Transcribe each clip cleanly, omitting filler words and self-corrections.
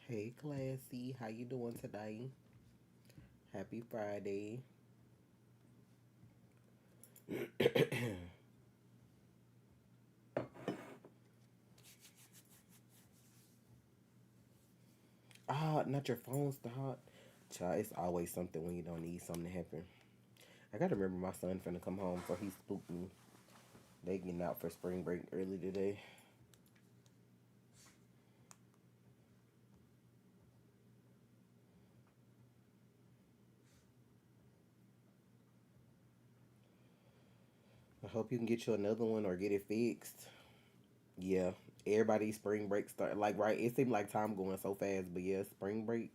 Hey, Classy. How you doing today? Happy Friday. Not your phone stop. Child, it's always something when you don't need something to happen. I gotta remember my son finna come home before he spooked me. They getting out for spring break early today. I hope you can get you another one or get it fixed. Yeah, everybody's spring break start like right. It seemed like time going so fast, but yeah, spring break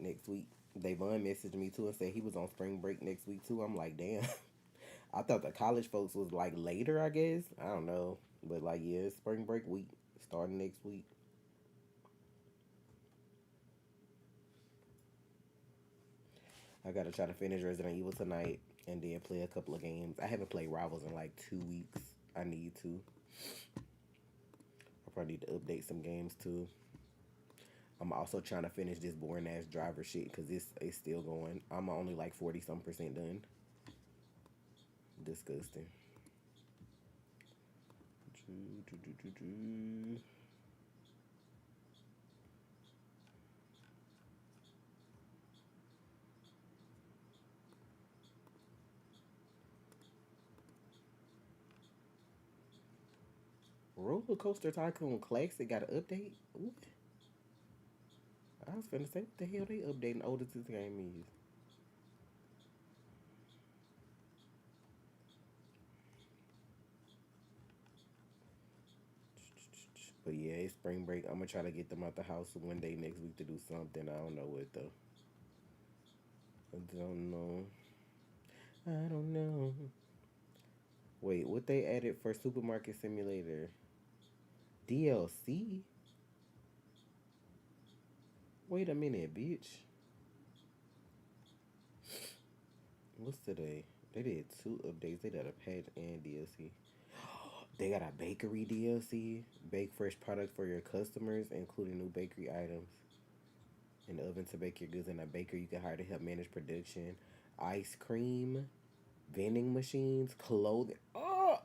next week. Davon messaged me too and said he was on spring break next week too. I'm like, damn. I thought the college folks was like later, I guess. I don't know. But like yeah, it's spring break week starting next week. I gotta try to finish Resident Evil tonight and then play a couple of games. I haven't played Rivals in like 2 weeks. I need to. I probably need to update some games too. I'm also trying to finish this boring ass driver shit because it's still going. I'm only like 40 some percent done. Disgusting. Roller Coaster Tycoon Classic got an update? What? I was finna say, what the hell they updating old as this game is? But yeah, it's spring break. I'm gonna try to get them out the house one day next week to do something. I don't know what though. I don't know. I don't know. Wait, what they added for Supermarket Simulator? DLC? Wait a minute, bitch. What's today? They did two updates. They did a patch and DLC. They got a bakery DLC. Bake fresh products for your customers, including new bakery items. An oven to bake your goods, and a baker you can hire to help manage production. Ice cream, vending machines, clothing. Oh,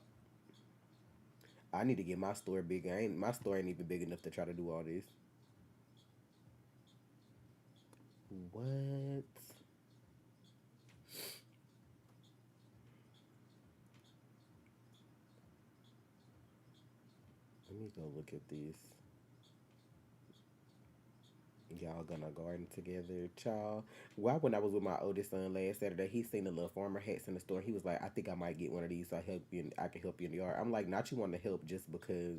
I need to get my store bigger. My store ain't even big enough to try to do all this. What? Let me go look at this. Y'all gonna garden together, child. Why when I was with my oldest son last Saturday, he seen the little farmer hats in the store. He was like, "I think I might get one of these. So I help you. I can help you in the yard." I'm like, "Not you want to help just because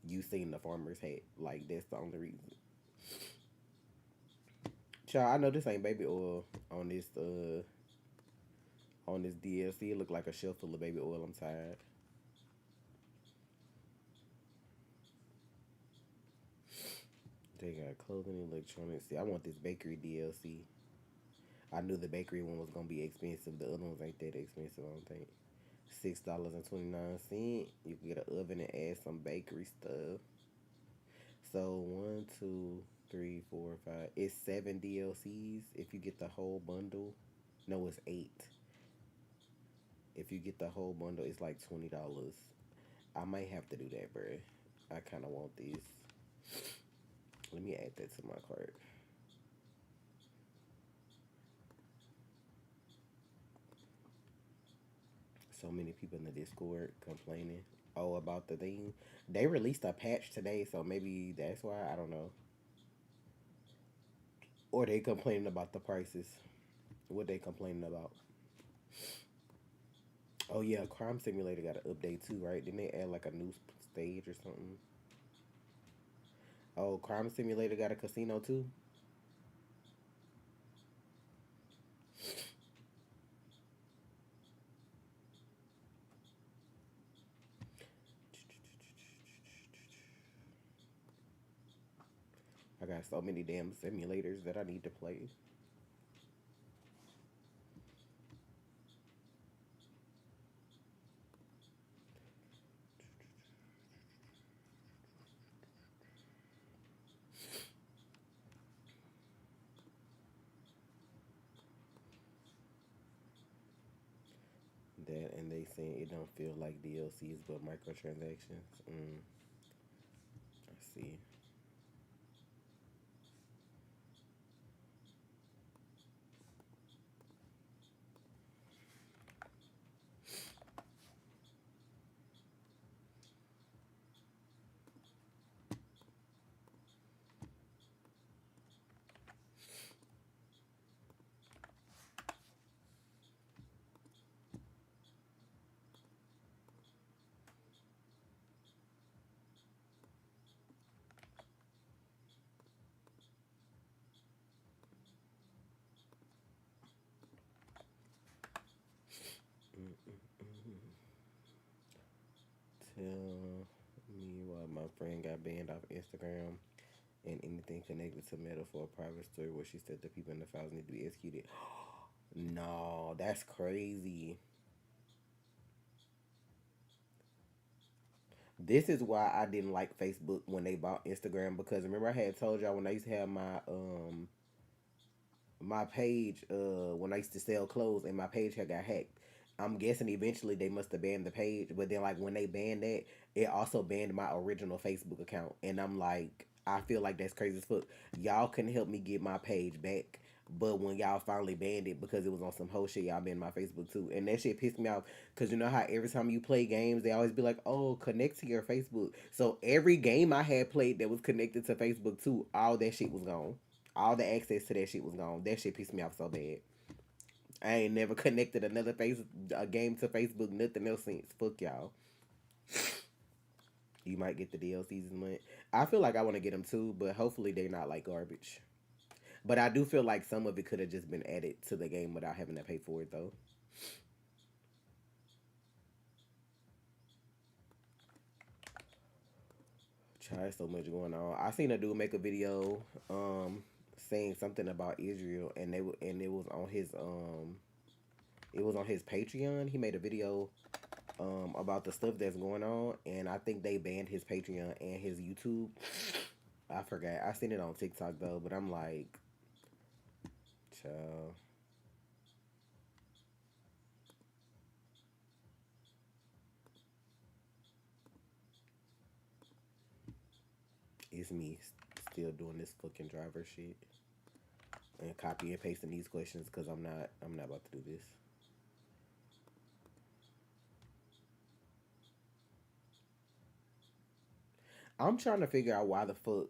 you seen the farmer's hat. Like that's the only reason." Child, I know this ain't baby oil on this DLC. It look like a shelf full of baby oil. I'm tired. They got clothing, electronics. See, I want this bakery DLC. I knew the bakery one was gonna be expensive. The other ones ain't that expensive. I don't think. $6.29. You can get an oven and add some bakery stuff. So one, two, three, four, five. It's seven DLCs if you get the whole bundle. No, it's eight. If you get the whole bundle, it's like $20. I might have to do that, bruh. I kind of want these. Let me add that to my cart. So many people in the Discord complaining. Oh, about the thing. They released a patch today, so maybe that's why. I don't know. Or they complaining about the prices. What they complaining about? Oh yeah, Crime Simulator got an update too, right? Didn't they add like a new stage or something? Oh, Crime Simulator got a casino too. I got so many damn simulators that I need to play. They saying it don't feel like DLCs but microtransactions. I see. Tell me why my friend got banned off Instagram and anything connected to Meta for a private story where she said the people in the files need to be executed. No, that's crazy. This is why I didn't like Facebook when they bought Instagram because remember I had told y'all when I used to have my page when I used to sell clothes and my page had got hacked. I'm guessing eventually they must have banned the page, but then like when they banned that, it also banned my original Facebook account, and I'm like, I feel like that's crazy as fuck. Y'all couldn't help me get my page back, but when y'all finally banned it because it was on some whole shit, y'all banned my Facebook too, and that shit pissed me off. Cause you know how every time you play games, they always be like, "Oh, connect to your Facebook." So every game I had played that was connected to Facebook too, all that shit was gone. All the access to that shit was gone. That shit pissed me off so bad. I ain't never connected another a game to Facebook, nothing else since. Fuck y'all. You might get the DLCs this month. I feel like I want to get them too, but hopefully they're not like garbage. But I do feel like some of it could have just been added to the game without having to pay for it though. Try so much going on. I seen a dude make a video saying something about Israel and and it was on his Patreon. He made a video about the stuff that's going on, and I think they banned his Patreon and his YouTube. I forgot. I seen it on TikTok though, but I'm like, child, it's me still doing this fucking driver shit and copy and pasting these questions because I'm not about to do this. I'm trying to figure out why the fuck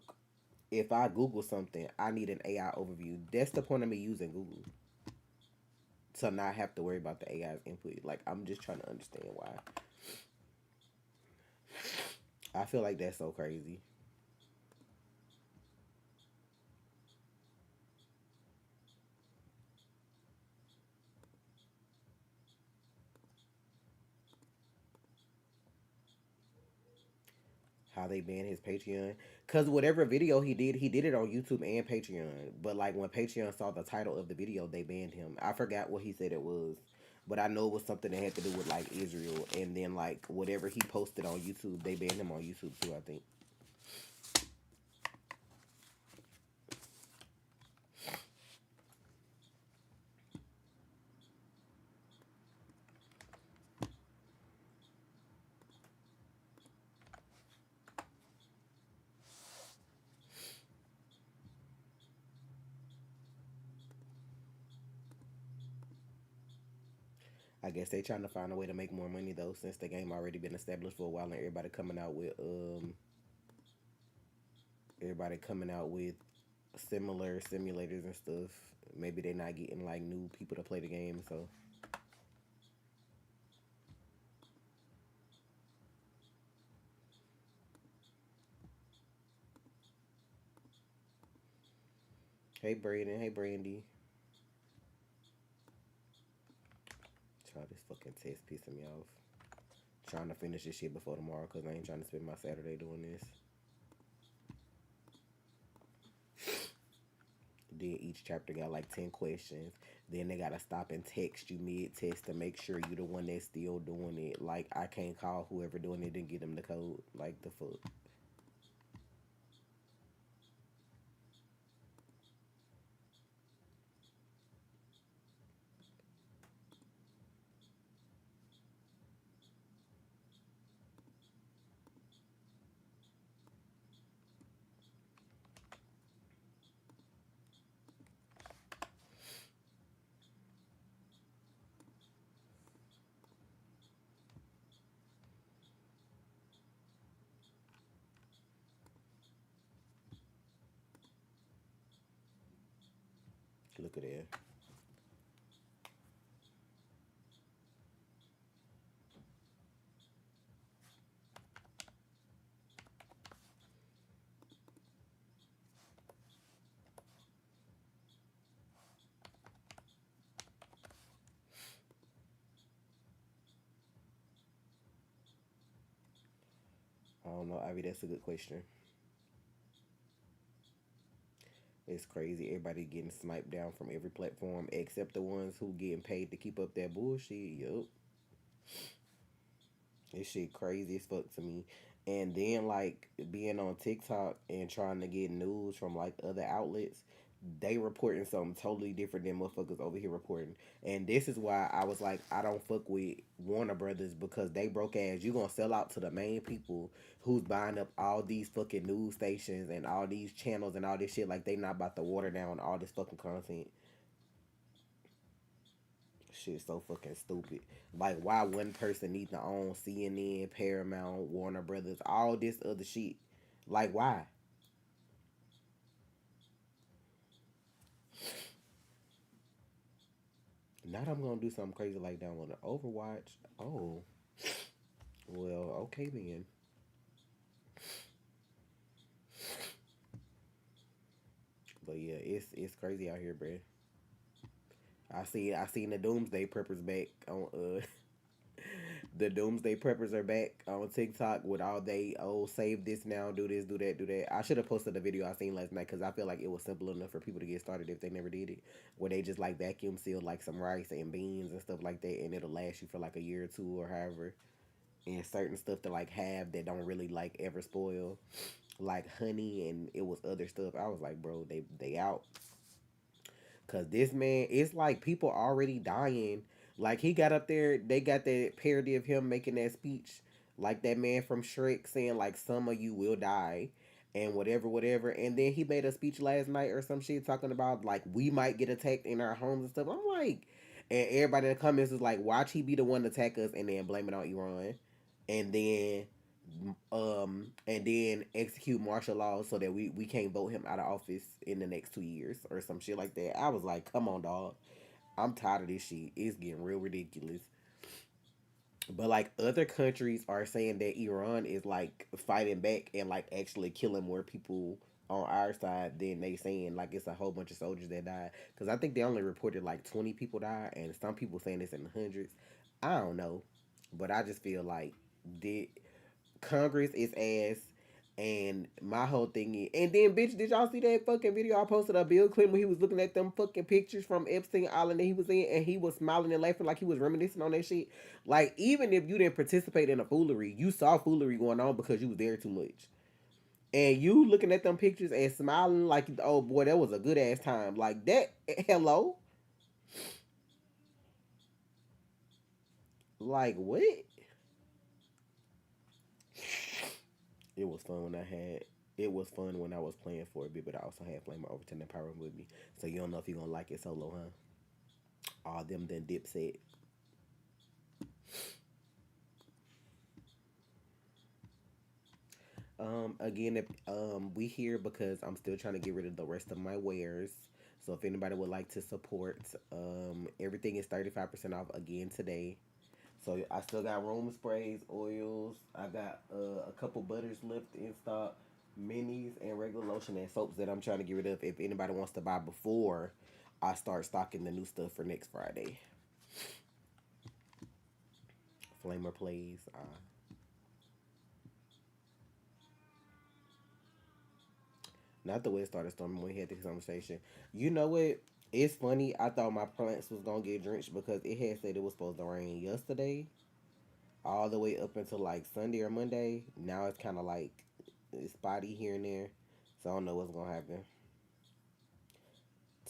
if I Google something, I need an AI overview. That's the point of me using Google to not have to worry about the AI's input. Like I'm just trying to understand why. I feel like that's so crazy. How they banned his Patreon. Cause whatever video he did it on YouTube and Patreon. But like when Patreon saw the title of the video, they banned him. I forgot what he said it was. But I know it was something that had to do with like Israel. And then like whatever he posted on YouTube, they banned him on YouTube too, I think. I guess they trying to find a way to make more money though, since the game already been established for a while and everybody coming out with similar simulators and stuff. Maybe they're not getting like new people to play the game, so hey Braden, hey Brandy. Try this fucking test pissing me off. Trying to finish this shit before tomorrow because I ain't trying to spend my Saturday doing this. Then each chapter got like 10 questions. Then they gotta stop and text you mid test to make sure you the one that's still doing it. Like I can't call whoever doing it and get them the code. Like the fuck. Look at that. I don't know, Ivy. That's a good question. It's crazy. Everybody getting sniped down from every platform except the ones who getting paid to keep up that bullshit. Yup. This shit crazy as fuck to me. And then like being on TikTok and trying to get news from like other outlets, they reporting something totally different than motherfuckers over here reporting. And this is why I was like, I don't fuck with Warner Brothers because they broke ass. You gonna sell out to the main people who's buying up all these fucking news stations and all these channels and all this shit. Like they not about to water down all this fucking content. Shit so fucking stupid. Like why one person need to own CNN, Paramount, Warner Brothers, all this other shit? Like why? Not I'm gonna do something crazy like download an Overwatch. Oh, well, okay then. But yeah, it's crazy out here, bruh. I seen the Doomsday Preppers back on the Doomsday Preppers are back on TikTok with all they save this now, do this, do that, do that. I should have posted the video I seen last night because I feel like it was simple enough for people to get started if they never did it. Where they just like vacuum seal like some rice and beans and stuff like that, and it'll last you for like a year or two or however. And certain stuff to like have that don't really like ever spoil, like honey, and it was other stuff. I was like, bro, they out. Cause this man, it's like people already dying. Like he got up there, they got that parody of him making that speech, like that man from Shrek saying like some of you will die, and whatever, whatever. And then he made a speech last night or some shit talking about like we might get attacked in our homes and stuff. I'm like, and everybody in the comments was like, watch he be the one to attack us and then blame it on Iran, and then execute martial law so that we can't vote him out of office in the next 2 years or some shit like that. I was like, come on, dog. I'm tired of this shit. It's getting real ridiculous. But like other countries are saying that Iran is like fighting back and like actually killing more people on our side than they saying like it's a whole bunch of soldiers that died. Because I think they only reported like 20 people died, and some people saying it's in the hundreds. I don't know, but I just feel like the Congress is ass. And my whole thing is, and then bitch, did y'all see that fucking video I posted of Bill Clinton when he was looking at them fucking pictures from Epstein Island that he was in, and he was smiling and laughing like he was reminiscing on that shit. Like even if you didn't participate in a foolery, you saw foolery going on because you was there too much. And you looking at them pictures and smiling like, oh boy, that was a good ass time. Like that, hello, like what? It was fun when I had. It was fun when I was playing for a bit, but I also had Flame Overton and Power with me. So you don't know if you're gonna like it solo, huh? All them then Dipset. Again, if we here because I'm still trying to get rid of the rest of my wares. So if anybody would like to support, everything is 35% off again today. So I still got room sprays, oils. I got a couple butters left in stock, minis and regular lotion and soaps that I'm trying to get rid of. If anybody wants to buy before I start stocking the new stuff for next Friday, Flamer plays. Not the way it started storming when we had this conversation. You know what? It's funny. I thought my plants was gonna get drenched because it had said it was supposed to rain yesterday, all the way up until like Sunday or Monday. Now it's kind of like it's spotty here and there, so I don't know what's gonna happen.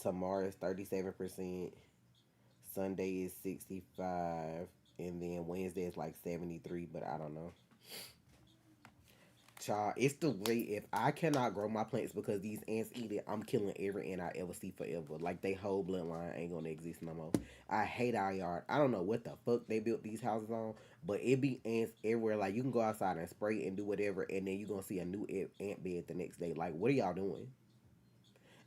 Tomorrow is 37%. Sunday is 65, and then Wednesday is like 73. But I don't know. Child, it's the way if I cannot grow my plants because these ants eat it, I'm killing every ant I ever see forever. Like they whole bloodline ain't gonna exist no more. I hate our yard. I don't know what the fuck they built these houses on, but it be ants everywhere. Like you can go outside and spray and do whatever, and then you gonna see a new ant bed the next day. Like what are y'all doing?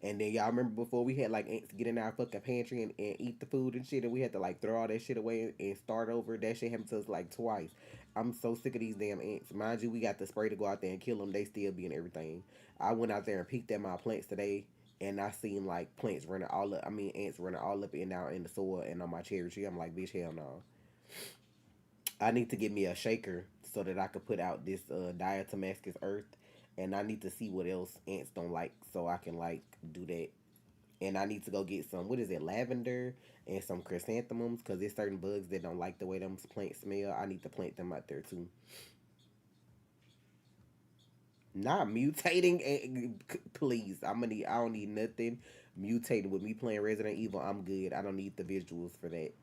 And then y'all remember before we had like ants get in our fucking pantry and eat the food and shit, and we had to like throw all that shit away and start over. That shit happened to us like twice. I'm so sick of these damn ants. Mind you, we got the spray to go out there and kill them. They still be in everything. I went out there and peeked at my plants today, and I seen like plants running all up. I mean, ants running all up and down in the soil and on my cherry tree. I'm like, bitch, hell no. I need to get me a shaker so that I could put out this diatomaceous earth, and I need to see what else ants don't like so I can like do that. And I need to go get some, what is it, lavender and some chrysanthemums, because there's certain bugs that don't like the way them plants smell. I need to plant them out there too. Not mutating, please. I don't need nothing mutating with me playing Resident Evil. I'm good. I don't need the visuals for that.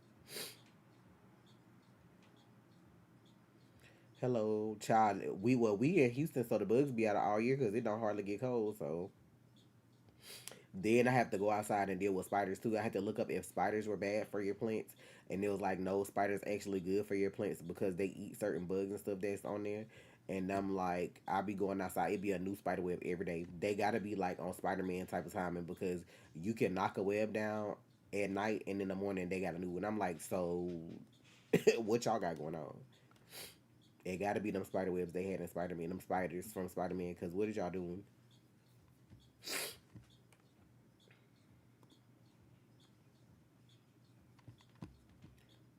Hello, child. We in Houston, so the bugs be out all year because it don't hardly get cold. So then I have to go outside and deal with spiders too. I had to look up if spiders were bad for your plants, and it was like no, spiders actually good for your plants because they eat certain bugs and stuff that's on there. And I'm like, I'll be going outside. It'd be a new spider web every day. They gotta be like on Spider Man type of timing because you can knock a web down at night and in the morning they got a new one. I'm like, so what y'all got going on? It gotta be them spider webs they had in Spider Man, them spiders from Spider Man. Cause what is y'all doing?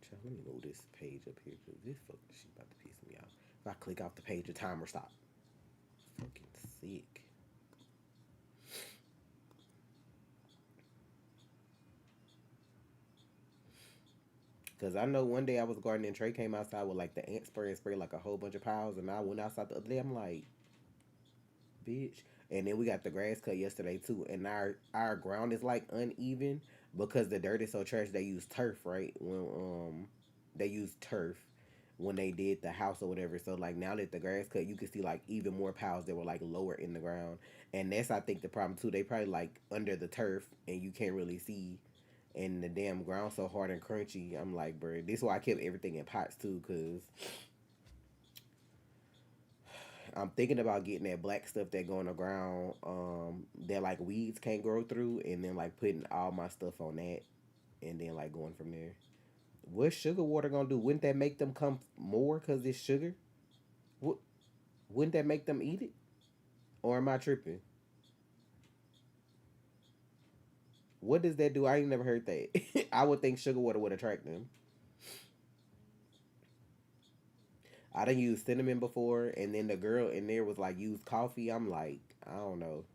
Child, let me move this page up here because this fucking shit about to piss me off. If I click off the page, the timer stop. Fucking sick. Cause I know one day I was gardening and Trey came outside with like the ant spray and sprayed like a whole bunch of piles, and I went outside the other day. I'm like, bitch. And then we got the grass cut yesterday too, and our ground is like uneven because the dirt is so trash. They use turf, right? When they use turf when they did the house or whatever. So like now that the grass cut, you can see like even more piles that were like lower in the ground, and that's I think the problem too. They probably like under the turf, and you can't really see. And the damn ground so hard and crunchy. I'm like, bro, this is why I kept everything in pots too, cause I'm thinking about getting that black stuff that go on the ground, that like weeds can't grow through, and then like putting all my stuff on that, and then like going from there. What's sugar water gonna do? Wouldn't that make them come more because it's sugar? What? Wouldn't that make them eat it? Or am I tripping? What does that do? I ain't never heard that. I would think sugar water would attract them. I done used cinnamon before, and then the girl in there was like, use coffee. I'm like, I don't know.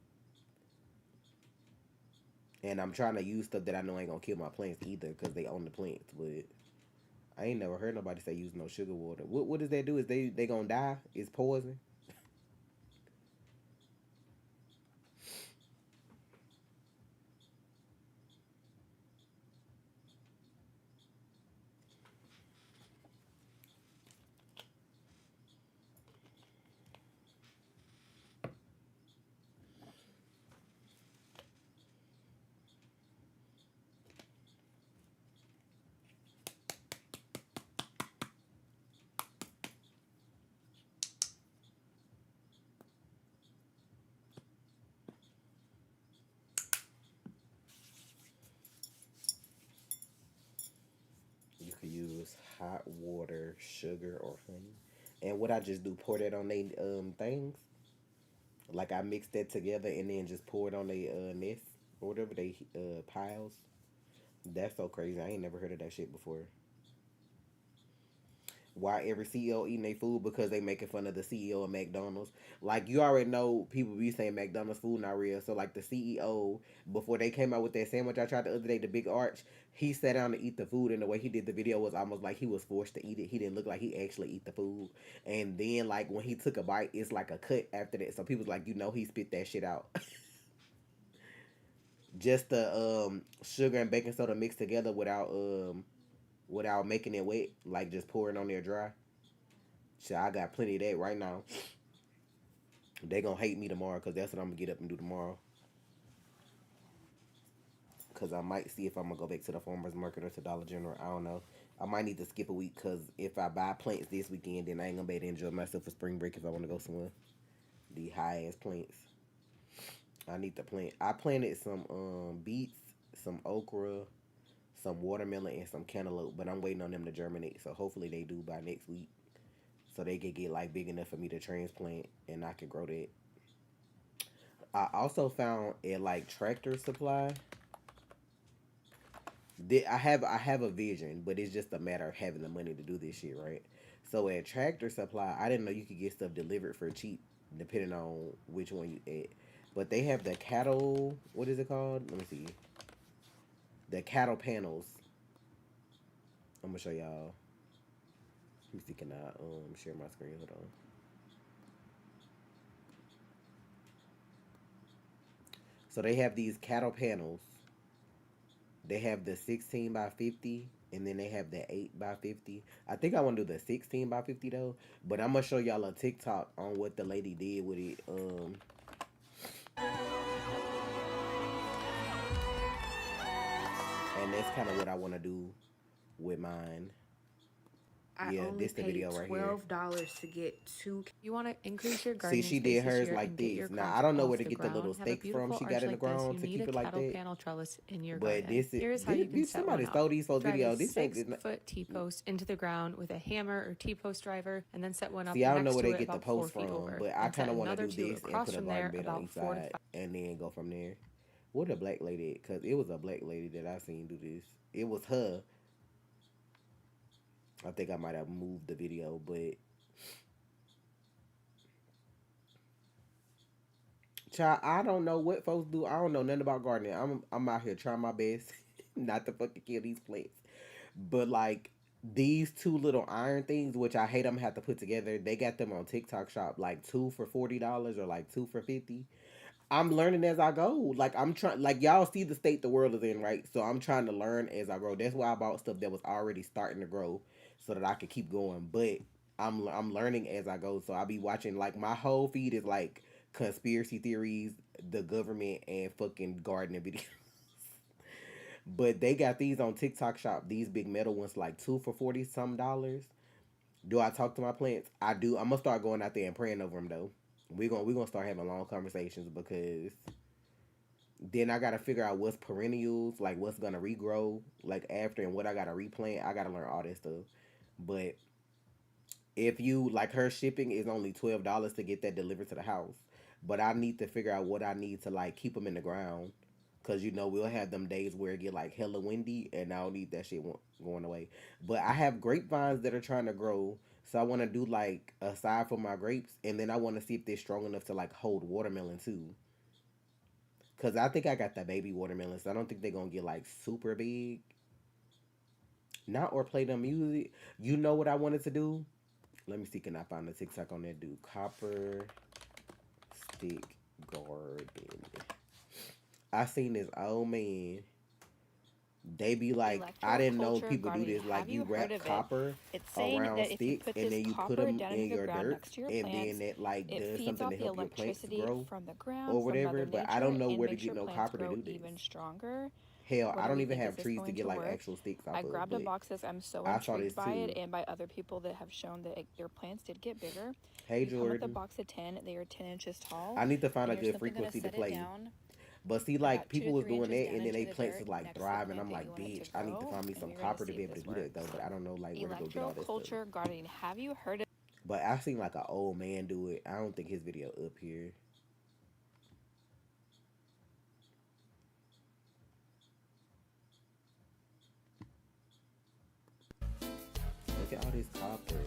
And I'm trying to use stuff that I know ain't gonna kill my plants either because they own the plants. But I ain't never heard nobody say use no sugar water. What does that do? Is they gonna die? It's poison. You could use hot water, sugar, or honey. And what I just do, pour that on they things. Like I mix that together and then just pour it on they nest or whatever they piles. That's so crazy. I ain't never heard of that shit before. Why every CEO eating their food because they making fun of the CEO of McDonald's. Like you already know people be saying McDonald's food not real. So like the CEO before they came out with that sandwich I tried the other day, the big arch, he sat down to eat the food and the way he did the video was almost like he was forced to eat it. He didn't look like he actually eat the food. And then like when he took a bite, it's like a cut after that. So people's like, you know he spit that shit out. Just the sugar and baking soda mixed together without making it wet, like just pouring on there dry. So I got plenty of that right now. They gonna hate me tomorrow because that's what I'm gonna get up and do tomorrow. Because I might see if I'm gonna go back to the farmers market or to Dollar General. I don't know. I might need to skip a week because if I buy plants this weekend, then I ain't gonna be able to enjoy myself for spring break if I want to go somewhere. The high ass plants. I need to plant. I planted some beets, some okra, some watermelon, and some cantaloupe. But I'm waiting on them to germinate. So hopefully they do by next week. So they can get like big enough for me to transplant, and I can grow that. I also found at like Tractor Supply. I have a vision, but it's just a matter of having the money to do this shit, right? So at Tractor Supply, I didn't know you could get stuff delivered for cheap, depending on which one you at. But they have the cattle. What is it called? Let me see. The cattle panels. I'm gonna show y'all. Let me see. Can I share my screen? Hold on. So they have these cattle panels. They have the 16 by 50, and then they have the 8 by 50. I think I want to do the 16 by 50 though, but I'm gonna show y'all a TikTok on what the lady did with it. And that's kind of what I want to do with mine. I Yeah, only this the paid video right here. $12 to get two. You want to increase your See, gardening she space did this hers year like and get your this. Now crops I don't know where off to the get the little ground. Have a stakes from beautiful she got arch in the like this. ground You to need keep a it like cattle that. panel trellis in your But garden. this is Here's how this you can bitch. set one Somebody up. stole these for Drive video. a This ain't. It's not, 6-foot T-post into the ground with a hammer or T-post driver, and then set one up see, I don't know next where to they it get the about 4 post feet from, over. but I Then kind set of want to another do two this and across put a from garden there bed on about each 4 to side 5. and then go from there. What a black lady, because it was a black lady that I seen do this. It was her. I think I might have moved the video, but child, I don't know what folks do. I don't know nothing about gardening. I'm out here trying my best not to fucking kill these plants. But like these two little iron things, which I hate them have to put together, they got them on TikTok shop like two for $40 or like two for 50. I'm learning as I go. Like I'm trying, like y'all see the state the world is in, right? So I'm trying to learn as I grow. That's why I bought stuff that was already starting to grow, so that I could keep going. But I'm learning as I go. So I'll be watching. Like my whole feed is like conspiracy theories, the government, and fucking gardening videos. But they got these on TikTok shop. These big metal ones, like two for 40 some dollars. Do I talk to my plants? I do. I'm gonna start going out there and praying over them though. We gonna start having long conversations because then I gotta figure out what's perennials, like what's gonna regrow, like after, and what I gotta replant. I gotta learn all this stuff. But if you like, her shipping is only $12 to get that delivered to the house. But I need to figure out what I need to like keep them in the ground, cause we'll have them days where it get like hella windy, and I don't need that shit going away. But I have grapevines that are trying to grow, so I want to do like aside from my grapes, and then I want to see if they're strong enough to like hold watermelon too. Cause I think I got the baby watermelons. I don't think they're gonna get like super big. Not or play them music. You know what I wanted to do? Let me see. Can I find a TikTok on that dude? Copper stick garden. I seen this old man. They be like, I didn't know Electroculture people do gardening. this. Like Have you you heard wrap of it? copper It's saying around that if you sticks put and this then you put copper them down in into the your ground dirt, next to your and then plants, that like it does feeds something off to the help your plants electricity grow from the or ground, from whatever. Mother But I Nature, don't know and where to makes get your no plants copper to grow do this. even stronger. Hell, I What do don't we even think? Is have this trees to going get to like work? actual sticks off I of, grabbed a but box as I'm so I saw intrigued this by it too. and by other people that have shown that their plants did get bigger. Hey You come with a Jordan, box of 10, they are 10 inches tall, I need to find and a you're good simply going to frequency to set it play. down But see, like about 2 people to was 3 doing inches that, down and then into they the plants dirt is like next to the thriving. plant I'm that you like, want it to bitch, I need to grow, find me and some we're going to copper to see be if able to this do that though. works. But I don't know like where to go get all that stuff. Electroculture gardening. Have you heard of? But I seen like an old man do it. I don't think his video up here. Look at all this copper.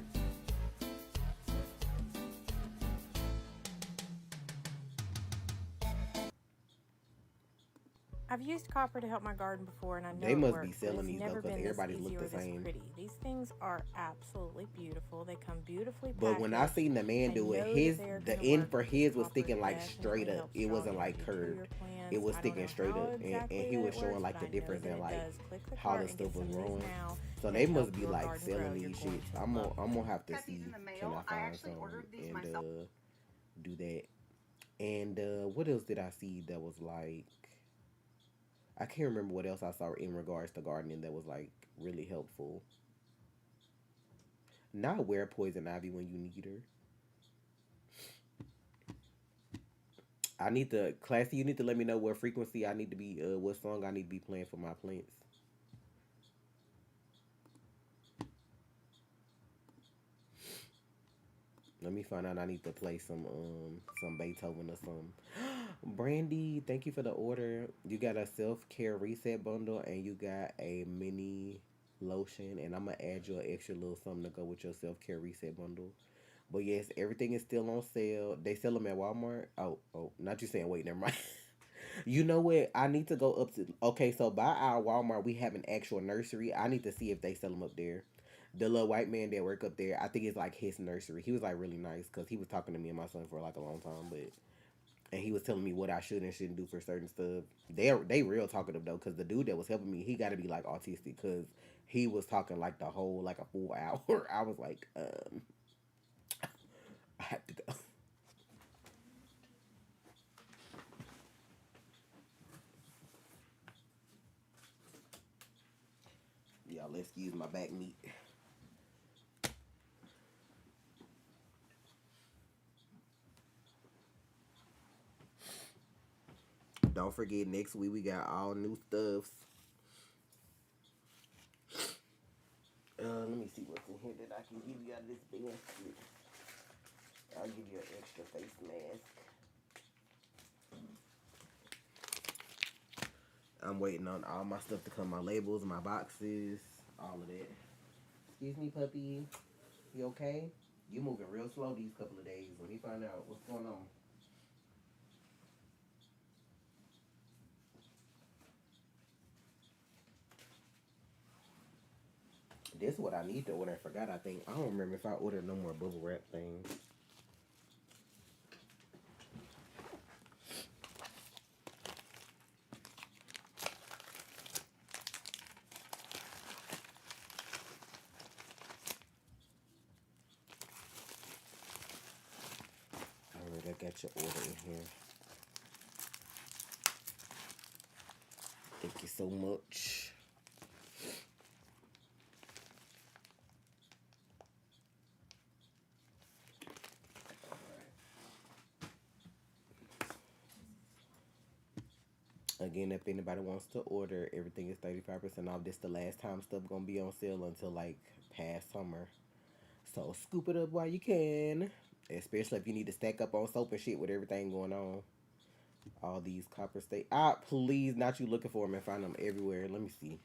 I've used copper to help my garden before and I They know it must be works, but selling it's these though, never because been this everybody's easy look or the this same. pretty. These things are absolutely beautiful. They come beautifully But when I packaged. seen the man I do it, know that his they are the going to end work for because his was copper sticking like straight definitely up. helps It draw wasn't like humidity to your curved. It plants. was I don't sticking know straight how up, and exactly he that was it showing works, like but the I know difference that in it like does. Click the how cart the and stuff get was some of these growing. now So and they help must be your like garden grow. selling You're these going shits. to I'm gonna love I'm gonna them. have to see, can I find some and do that. And what else did I see that was like, I can't remember what else I saw in regards to gardening that was like really helpful. Not wear poison ivy when you need her. I need to classy. You need to let me know what frequency I need to be. What song I need to be playing for my plants. Let me find out. I need to play some Beethoven or some. Brandy, thank you for the order. You got a self care reset bundle and you got a mini lotion, and I'm gonna add you an extra little something to go with your self care reset bundle. But yes, everything is still on sale. They sell them at Walmart. Oh, not you saying wait, never mind. You know what? I need to go up to. Okay, so by our Walmart, we have an actual nursery. I need to see if they sell them up there. The little white man that work up there, I think it's like his nursery. He was like really nice because he was talking to me and my son for like a long time, but and he was telling me what I should and shouldn't do for certain stuff. They real talkative though, because the dude that was helping me, he got to be like autistic because he was talking like the whole like a full hour. I was like, I have to go. Y'all, excuse my back meat. Don't forget, next week we got all new stuffs. Let me see what's in here that I can give you out of this basket. I'll give you an extra face mask. I'm waiting on all my stuff to come, my labels, my boxes, all of that. Excuse me, puppy. You okay? You moving real slow these couple of days. Let me find out what's going on. This is what I need to order. I forgot, I think. I don't remember if I ordered no more bubble wrap things. Alright, I got your order in here. Thank you so much. Again, if anybody wants to order, everything is 35% off. This the last time stuff gonna be on sale until like past summer. So scoop it up while you can. Especially if you need to stack up on soap and shit with everything going on. All these copper state. Ah, please, not you looking for them and find them everywhere. Let me see.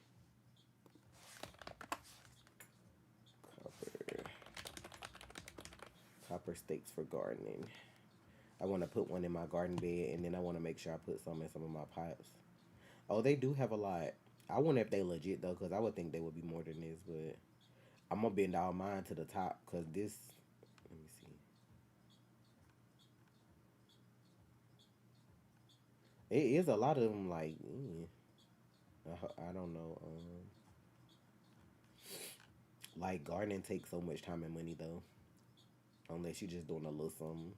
Copper. Copper stakes for gardening. I want to put one in my garden bed, and then I want to make sure I put some in some of my pots. Oh, they do have a lot. I wonder if they legit, though, because I would think they would be more than this, but I'm going to bend all mine to the top, because this, let me see. It is a lot of them, like, I don't know. Like, gardening takes so much time and money, though, unless you're just doing a little something.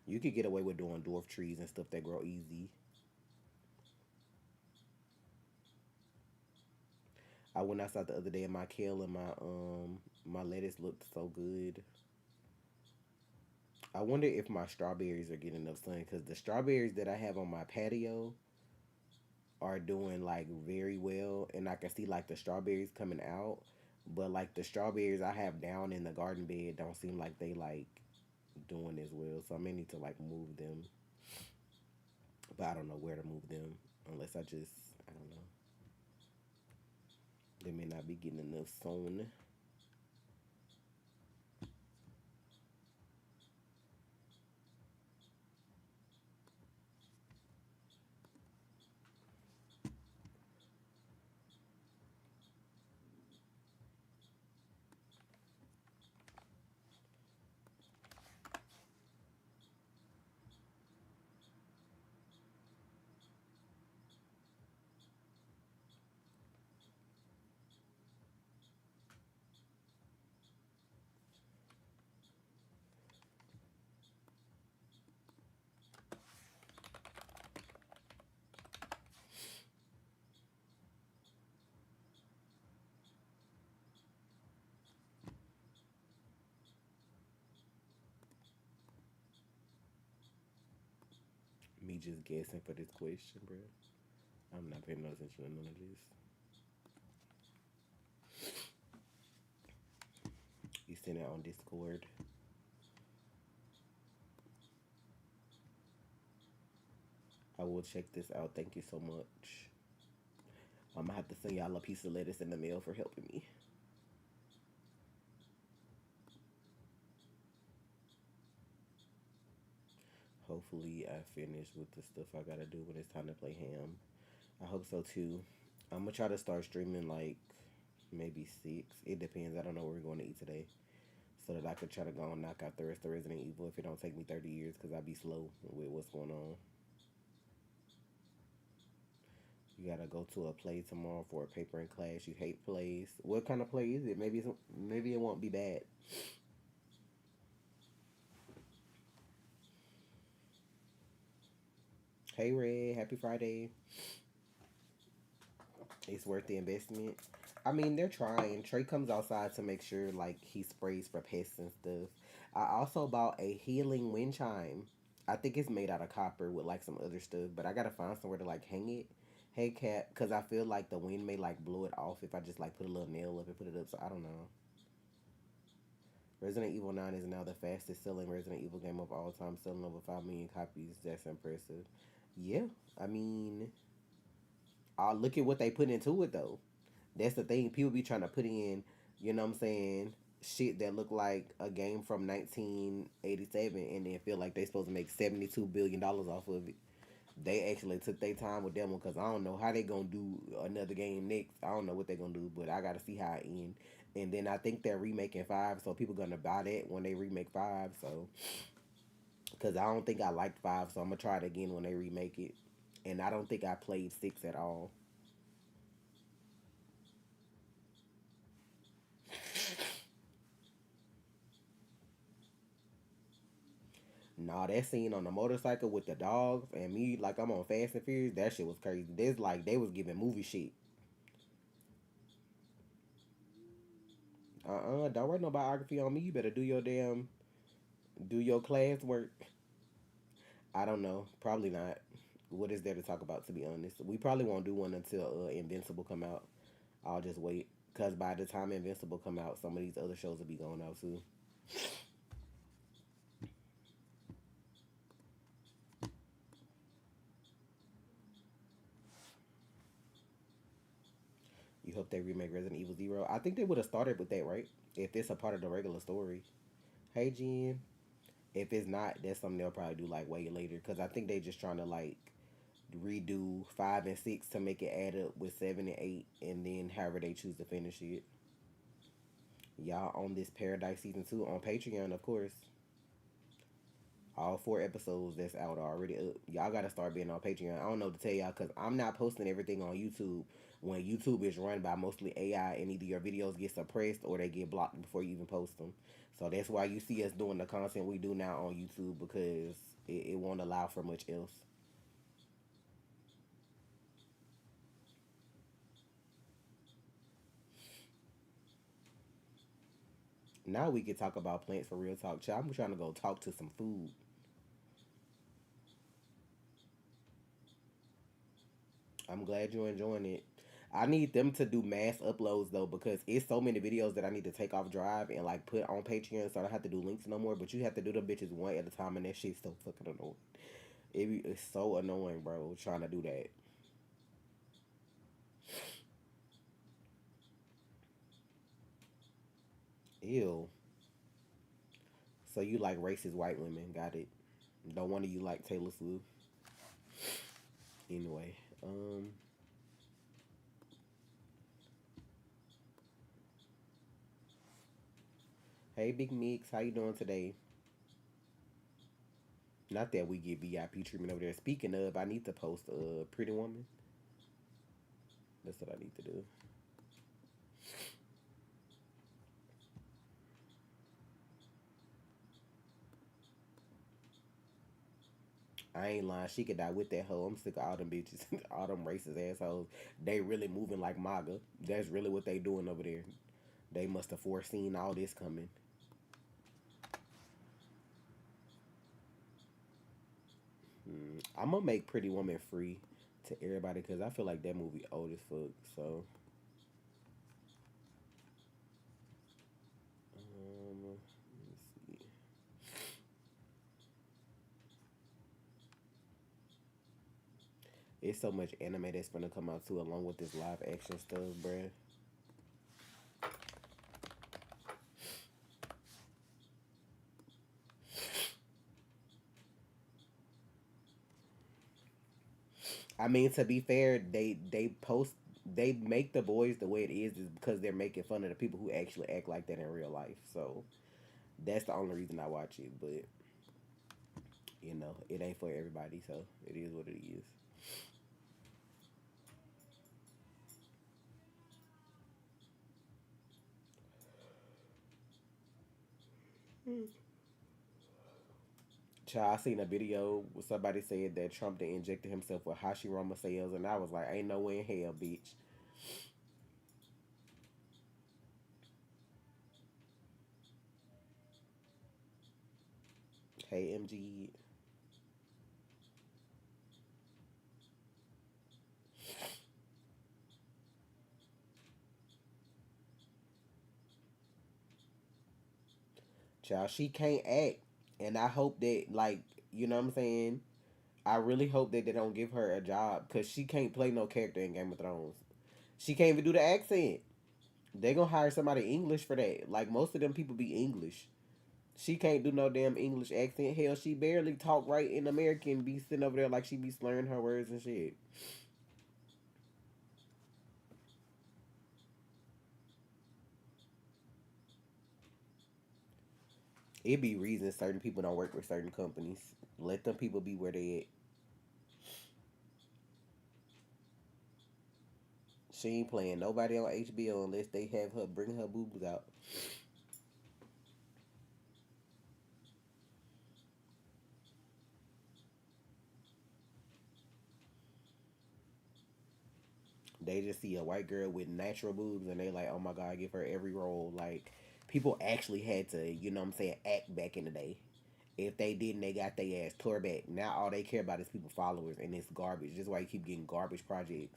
You could get away with doing dwarf trees and stuff that grow easy. I went outside the other day and my kale and my lettuce looked so good. I wonder if my strawberries are getting enough sun because the strawberries that I have on my patio are doing like very well, and I can see like the strawberries coming out, but like the strawberries I have down in the garden bed don't seem like they like doing as well. So I may need to like move them, but I don't know where to move them unless I don't know. They may not be getting enough sun. really just guessing for this question, bro. I'm not paying no attention to none of this. You send it on Discord. I will check this out. Thank you so much. I'm gonna have to send y'all a piece of lettuce in the mail for helping me. Hopefully, I finish with the stuff I gotta do when it's time to play ham. I hope so too. I'm gonna try to start streaming like maybe 6. It depends. I don't know what we're going to eat today. So that I could try to go and knock out the rest of Resident Evil if it don't take me 30 years because I be slow with what's going on. You gotta go to a play tomorrow for a paper in class. You hate plays. What kind of play is it? Maybe it won't be bad. Hey Red, happy Friday. It's worth the investment. I mean, they're trying. Trey comes outside to make sure like he sprays for pests and stuff. I also bought a healing wind chime. I think it's made out of copper with like some other stuff, but I gotta find somewhere to like hang it. Hey cat, cause I feel like the wind may like blow it off if I just like put a little nail up and put it up. So I don't know. Resident Evil 9 is now the fastest selling Resident Evil game of all time, selling over 5 million copies. That's impressive. Yeah, I mean, look at what they put into it though. That's the thing. People be trying to put in, you know what I'm saying, shit that look like a game from 1987 and then feel like they supposed to make $72 billion off of it. They actually took their time with them one because I don't know how they gonna do another game next. I don't know what they gonna do, but I gotta see how it end. And then I think they're remaking 5, so people gonna buy that when they remake 5. So, because I don't think I liked 5, so I'm gonna try it again when they remake it. And I don't think I played 6 at all. Nah, that scene on the motorcycle with the dogs and me, like I'm on Fast and Furious, that shit was crazy. This like they was giving movie shit. Don't write no biography on me. You better do your class work. I don't know, probably not. What is there to talk about? To be honest, we probably won't do one until Invincible come out. I'll just wait, cause by the time Invincible come out, some of these other shows will be going out too. You hope they remake Resident Evil Zero. I think they would have started with that, right? If it's a part of the regular story. Hey, Jen. If it's not, that's something they'll probably do like way later. Because I think they just trying to like redo 5 and 6 to make it add up with 7 and 8. And then however they choose to finish it. Y'all on this Paradise Season 2 on Patreon, of course. All 4 episodes that's out already up. Y'all gotta start being on Patreon. I don't know what to tell y'all because I'm not posting everything on YouTube when YouTube is run by mostly AI and either your videos get suppressed or they get blocked before you even post them. So that's why you see us doing the content we do now on YouTube because it won't allow for much else. Now we can talk about plants for real talk. I'm trying to go talk to some food. I'm glad you're enjoying it. I need them to do mass uploads though because it's so many videos that I need to take off Drive and like put on Patreon so I don't have to do links no more. But you have to do them bitches one at a time and that shit's so fucking annoying. It's so annoying, bro, trying to do that. Ew. So you like racist white women? Got it. Don't one of you like Taylor Swift? Anyway, hey Big Mix, how you doing today? Not that we get VIP treatment over there. Speaking of, I need to post a Pretty Woman. That's what I need to do. I ain't lying. She could die with that hoe. I'm sick of all them bitches, all them racist assholes. They really moving like MAGA. That's really what they doing over there. They must have foreseen all this coming. I'm gonna make Pretty Woman free to everybody because I feel like that movie old as fuck. So, let's see. It's so much anime that's gonna come out too, along with this live action stuff, bruh. I mean, to be fair, they make the boys the way it is because they're making fun of the people who actually act like that in real life. So that's the only reason I watch it. But it ain't for everybody, so it is what it is. Child, I seen a video where somebody said that Trump done injected himself with Hashirama cells, and I was like, ain't no way in hell, bitch. Hey, MG. Child, she can't act. And I hope that, like, you know what I'm saying? I really hope that they don't give her a job because she can't play no character in Game of Thrones. She can't even do the accent. They gonna hire somebody English for that. Like, most of them people be English. She can't do no damn English accent. Hell, she barely talk right in American. Be sitting over there like she be slurring her words and shit. It be reasons certain people don't work with certain companies. Let them people be where they at. She ain't playing nobody on HBO unless they have her bring her boobs out. They just see a white girl with natural boobs and they like, oh my god, give her every role. Like, people actually had to, you know what I'm saying, act back in the day. If they didn't, they got their ass tore back. Now all they care about is people followers and it's garbage. That's why you keep getting garbage projects.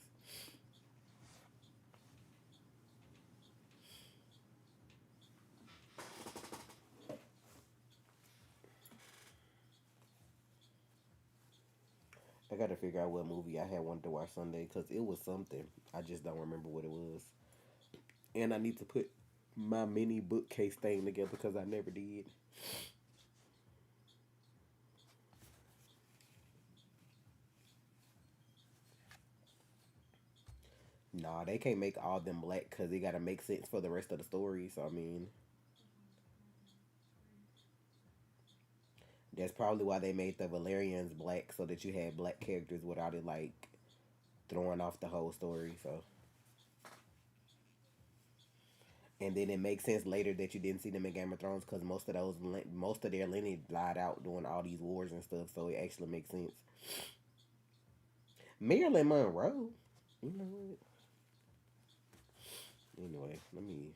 I gotta figure out what movie I had wanted to watch Sunday because it was something. I just don't remember what it was. And I need to put my mini bookcase thing together because I never did. Nah, they can't make all them black because they gotta make sense for the rest of the story. So I mean, that's probably why they made the Valerians black so that you had black characters without it like throwing off the whole story. So, and then it makes sense later that you didn't see them in Game of Thrones because most of their lineage died out doing all these wars and stuff. So it actually makes sense. Marilyn Monroe. You know what? Anyway, let me.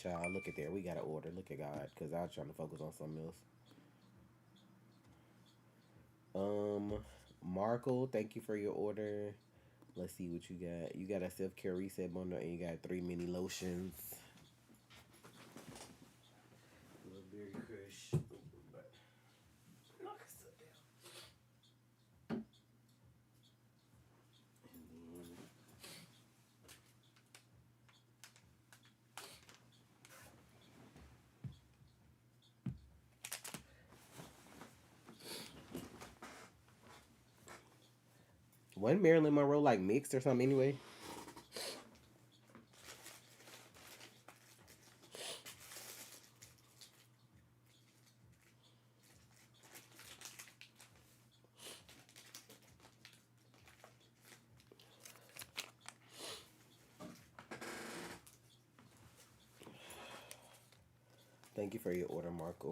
Child, look at there. We got to order. Look at God, because I was trying to focus on something else. Markle, thank you for your order. Let's see what you got. You got a self care reset bundle, and you got 3 mini lotions. Little berry crush. Wasn't Marilyn Monroe like mixed or something anyway? Thank you for your order, Marco.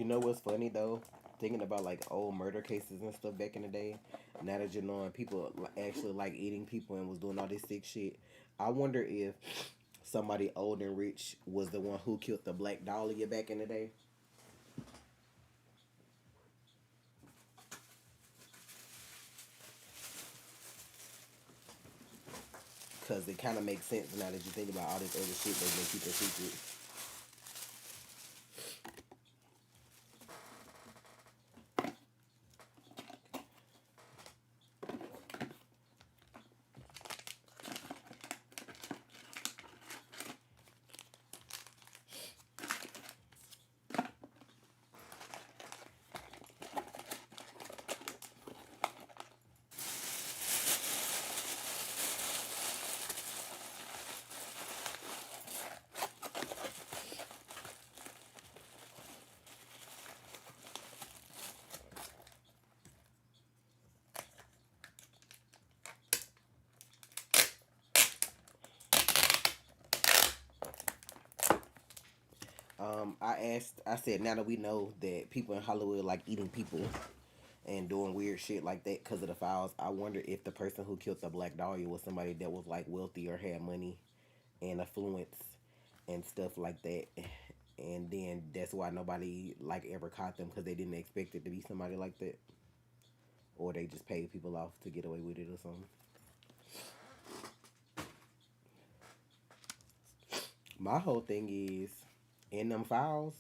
You know what's funny though? Thinking about like old murder cases and stuff back in the day. Now that you're knowing people actually like eating people and was doing all this sick shit. I wonder if somebody old and rich was the one who killed the Black Dahlia back in the day. Because it kind of makes sense now that you think about all this other shit they've been keeping secret. I said, now that we know that people in Hollywood like eating people and doing weird shit like that because of the files, I wonder if the person who killed the Black Dahlia was somebody that was like wealthy or had money and affluence and stuff like that. And then that's why nobody like ever caught them because they didn't expect it to be somebody like that. Or they just paid people off to get away with it or something. My whole thing is in them files,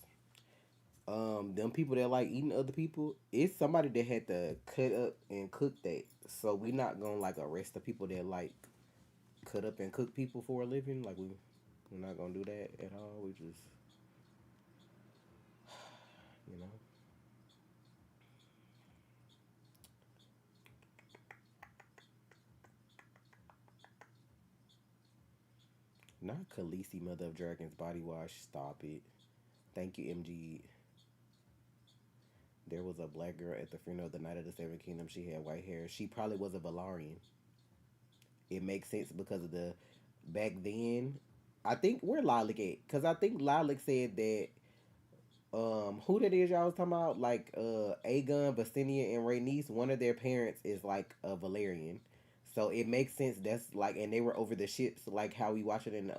them people that like eating other people, it's somebody that had to cut up and cook that. So we not gonna like arrest the people that like cut up and cook people for a living. Like we're not gonna do that at all. We just you know. Not Khaleesi, Mother of Dragons body wash. Stop it. Thank you, MG. There was a black girl at the funeral of the Night of the Seven Kingdoms. She had white hair. She probably was a Valarian. It makes sense because of the back then. I think where Lilac at? Because I think Lilac said that who that is y'all was talking about? Like Aegon, Visenya, and Rhaenys, one of their parents is like a Valerian. So it makes sense that's like and they were over the ships like how we watch it in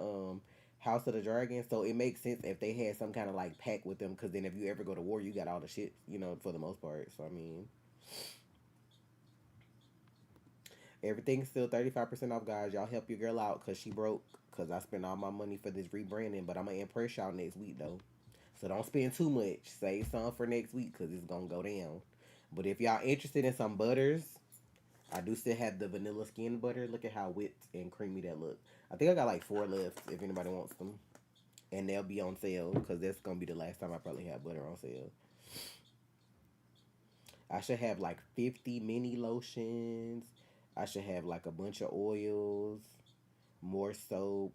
House of the Dragon. So it makes sense if they had some kind of like pact with them because then if you ever go to war you got all the shit, you know, for the most part. So I mean everything's still 35% off, guys. Y'all help your girl out because she broke. Because I spent all my money for this rebranding. But I'm going to impress y'all next week, though. So don't spend too much. Save some for next week because it's going to go down. But if y'all interested in some butters, I do still have the vanilla skin butter. Look at how whipped and creamy that look. I think I got like 4 left if anybody wants them. And they'll be on sale because that's going to be the last time I probably have butter on sale. I should have like 50 mini lotions. I should have like a bunch of oils, more soap,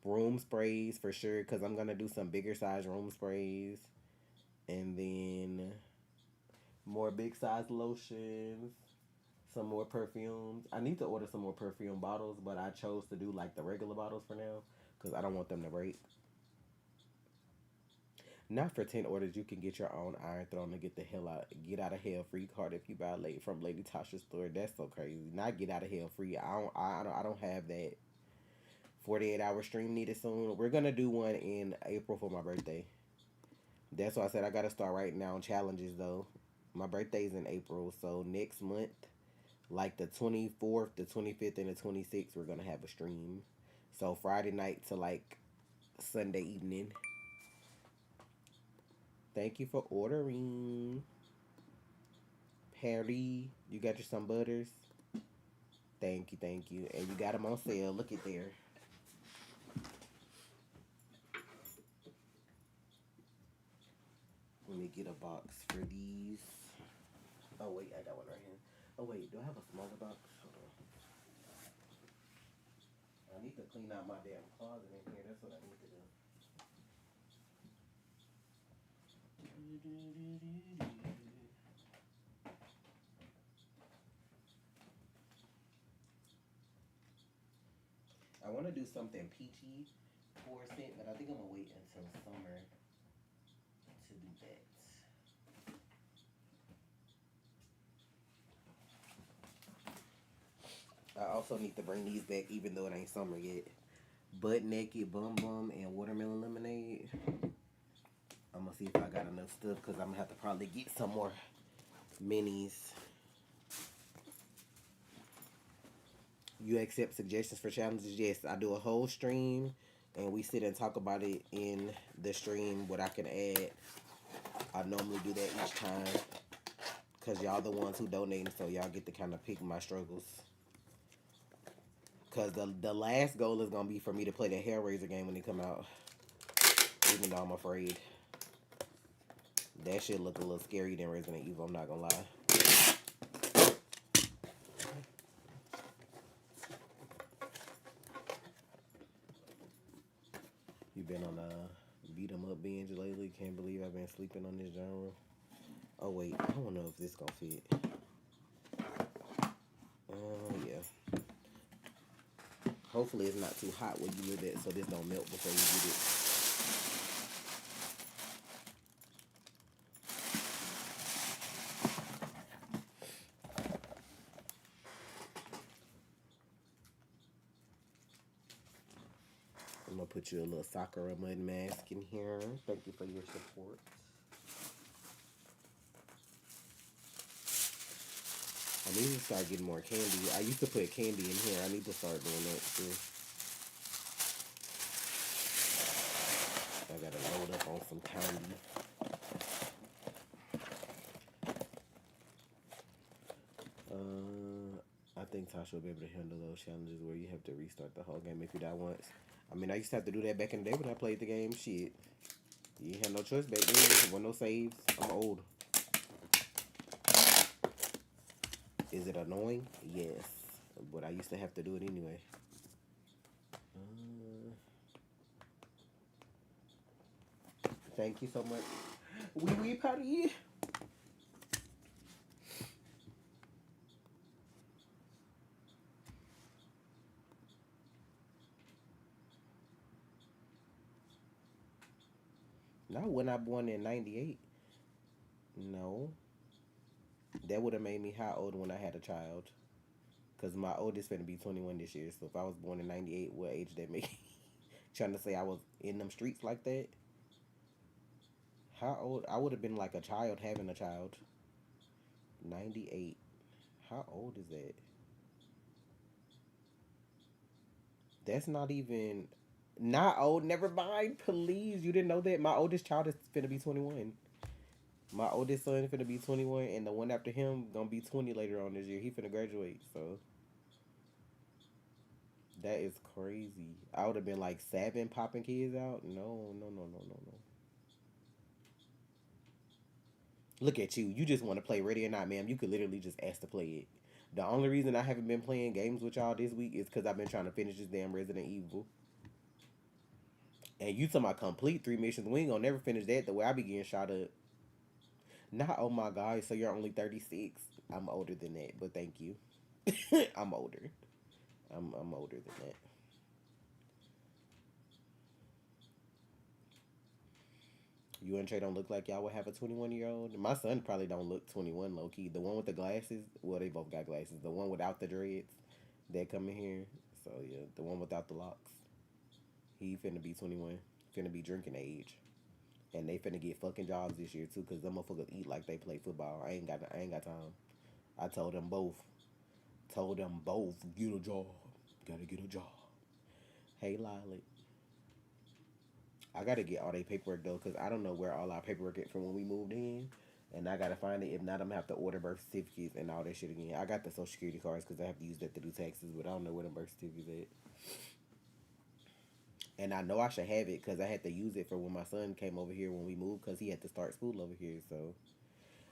room sprays for sure because I'm going to do some bigger size room sprays. And then more big size lotions, some more perfumes. I need to order some more perfume bottles, but I chose to do like the regular bottles for now because I don't want them to break. Not for 10 orders, you can get your own Iron Throne to get out of hell free card if you buy late from Lady Tasha's store. That's so crazy. Not get out of hell free. I don't have that 48-hour stream needed soon. We're gonna do one in April for my birthday. That's why I said I gotta start writing down challenges though. My birthday's in April, so next month, like the 24th, the 25th, and the 26th, we're gonna have a stream. So Friday night to like Sunday evening. Thank you for ordering. Perry, you got your some butters? Thank you, thank you. And you got them on sale. Look at there. Let me get a box for these. Oh, wait, I got one right here. Oh, wait, do I have a smaller box? Hold on. I need to clean out my damn closet in here. That's what I need to do. I want to do something peachy for a scent, but I think I'm going to wait until summer to delete that. I also need to bring these back, even though it ain't summer yet. Butt naked, bum bum, and watermelon lemonade. I'm gonna see if I got enough stuff because I'm gonna have to probably get some more minis. You accept suggestions for challenges? Yes, I do a whole stream and we sit and talk about it in the stream, what I can add. I normally do that each time because y'all the ones who donate, so y'all get to kind of pick my struggles. Because the last goal is going to be for me to play the Hellraiser game when it come out, even though I'm afraid. That shit look a little scary than Resident Evil, I'm not going to lie. You been on a beat 'em up binge lately? Can't believe I've been sleeping on this genre. Oh wait, I don't know if this gonna fit. Yeah. Hopefully it's not too hot where you live at, so this don't melt before you get it. I'm gonna put you a little Sakura mud mask in here. Thank you for your support. I need to start getting more candy. I used to put candy in here. I need to start doing that too. I gotta load up on some candy. I think Tasha will be able to handle those challenges where you have to restart the whole game if you die once. I mean, I used to have to do that back in the day when I played the game. Shit. You had no choice back then. There were no saves. I'm old. Is it annoying? Yes. But I used to have to do it anyway. Thank you so much. Wee Patty. No, when I born in 98. No. That would have made me how old when I had a child? Because my oldest finna be 21 this year. So if I was born in 98, what age that make? Trying to say I was in them streets like that? How old? I would have been like a child having a child. 98. How old is that? That's not even... Not old. Never mind. Please. You didn't know that? My oldest child is finna be 21. My oldest son finna be 21. And the one after him gonna be 20 later on this year. He finna graduate. So... That is crazy. I would have been like 7 popping kids out. No. Look at you. You just want to play Ready or Not, ma'am. You could literally just ask to play it. The only reason I haven't been playing games with y'all this week is because I've been trying to finish this damn Resident Evil. And you talking about complete 3 missions. We ain't gonna never finish that the way I be getting shot up. Not, oh my God, so you're only 36. I'm older than that, but thank you. I'm older. I'm older than that. You and Trey don't look like y'all would have a 21-year-old. My son probably don't look 21 low key. The one with the glasses, well, they both got glasses. The one without the dreads, that come in here. So yeah, the one without the locks. He finna be 21. Finna be drinking age. And they finna get fucking jobs this year too, cause them motherfuckers eat like they play football. I ain't got time. I told them both. Get a job. Gotta get a job. Hey, Lolly. I gotta get all their paperwork though, cause I don't know where all our paperwork is from when we moved in, and I gotta find it. If not, I'm gonna have to order birth certificates and all that shit again. I got the social security cards because I have to use that to do taxes, but I don't know where the birth certificates at. And I know I should have it because I had to use it for when my son came over here when we moved, because he had to start school over here. So,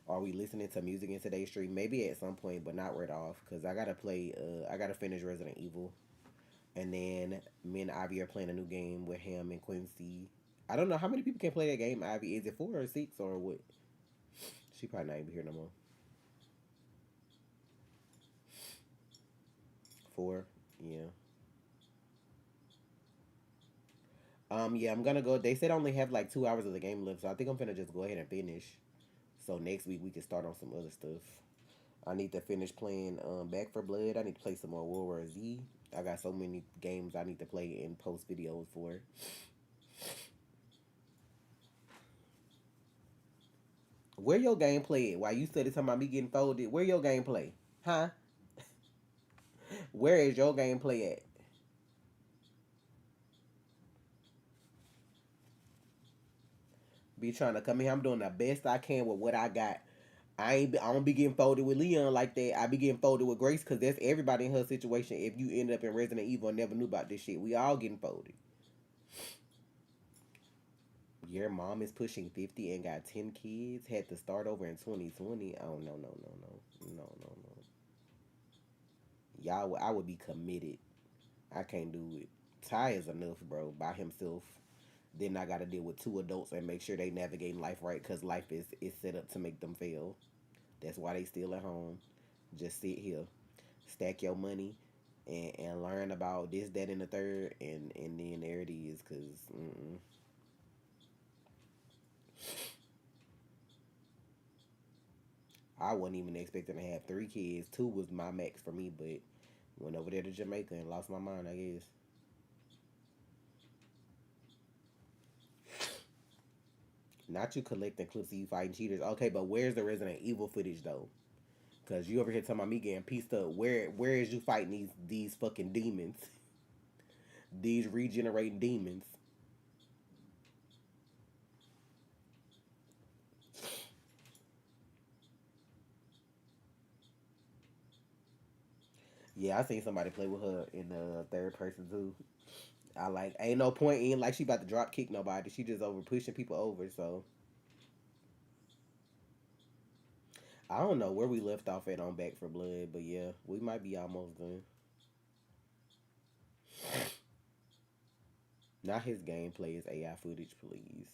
are we listening to music in today's stream? Maybe at some point, but not right off, because I gotta play. I gotta finish Resident Evil. And then me and Ivy are playing a new game with him and Quincy. I don't know how many people can play that game, Ivy. Is it 4 or 6 or what? She probably not even here no more. 4, yeah. Yeah, I'm gonna go. They said I only have like 2 hours of the game left, so I think I'm gonna just go ahead and finish. So next week we can start on some other stuff. I need to finish playing Back for Blood. I need to play some more World War Z. I got so many games I need to play and post videos for. Where your gameplay at? While you study talking about me getting folded, where your gameplay? Huh? Where is your gameplay at? Be trying to come here. I'm doing the best I can with what I got. I don't be getting folded with Leon like that. I be getting folded with Grace because that's everybody in her situation. If you end up in Resident Evil and never knew about this shit, we all getting folded. Your mom is pushing 50 and got 10 kids. Had to start over in 2020. Oh no no no no no no no. Y'all, I would be committed. I can't do it. Ty is enough, bro, by himself. Then I gotta deal with two adults and make sure they navigating life right because life is set up to make them fail. That's why they still at home. Just sit here, stack your money, and learn about this, that, and the third, and then there it is. Cause I wasn't even expecting to have three kids. Two was my max for me, but went over there to Jamaica and lost my mind. I guess. Not you collecting clips of you fighting cheaters. Okay, but where's the Resident Evil footage though? Cause you over here talking about me getting pieced up. Where is you fighting these fucking demons? These regenerating demons. Yeah, I seen somebody play with her in the third person too. I like ain't no point in like she about to drop kick nobody. She just over pushing people over. So I don't know where we left off at on Back for Blood, but yeah, we might be almost done. Not his gameplay is AI footage, please.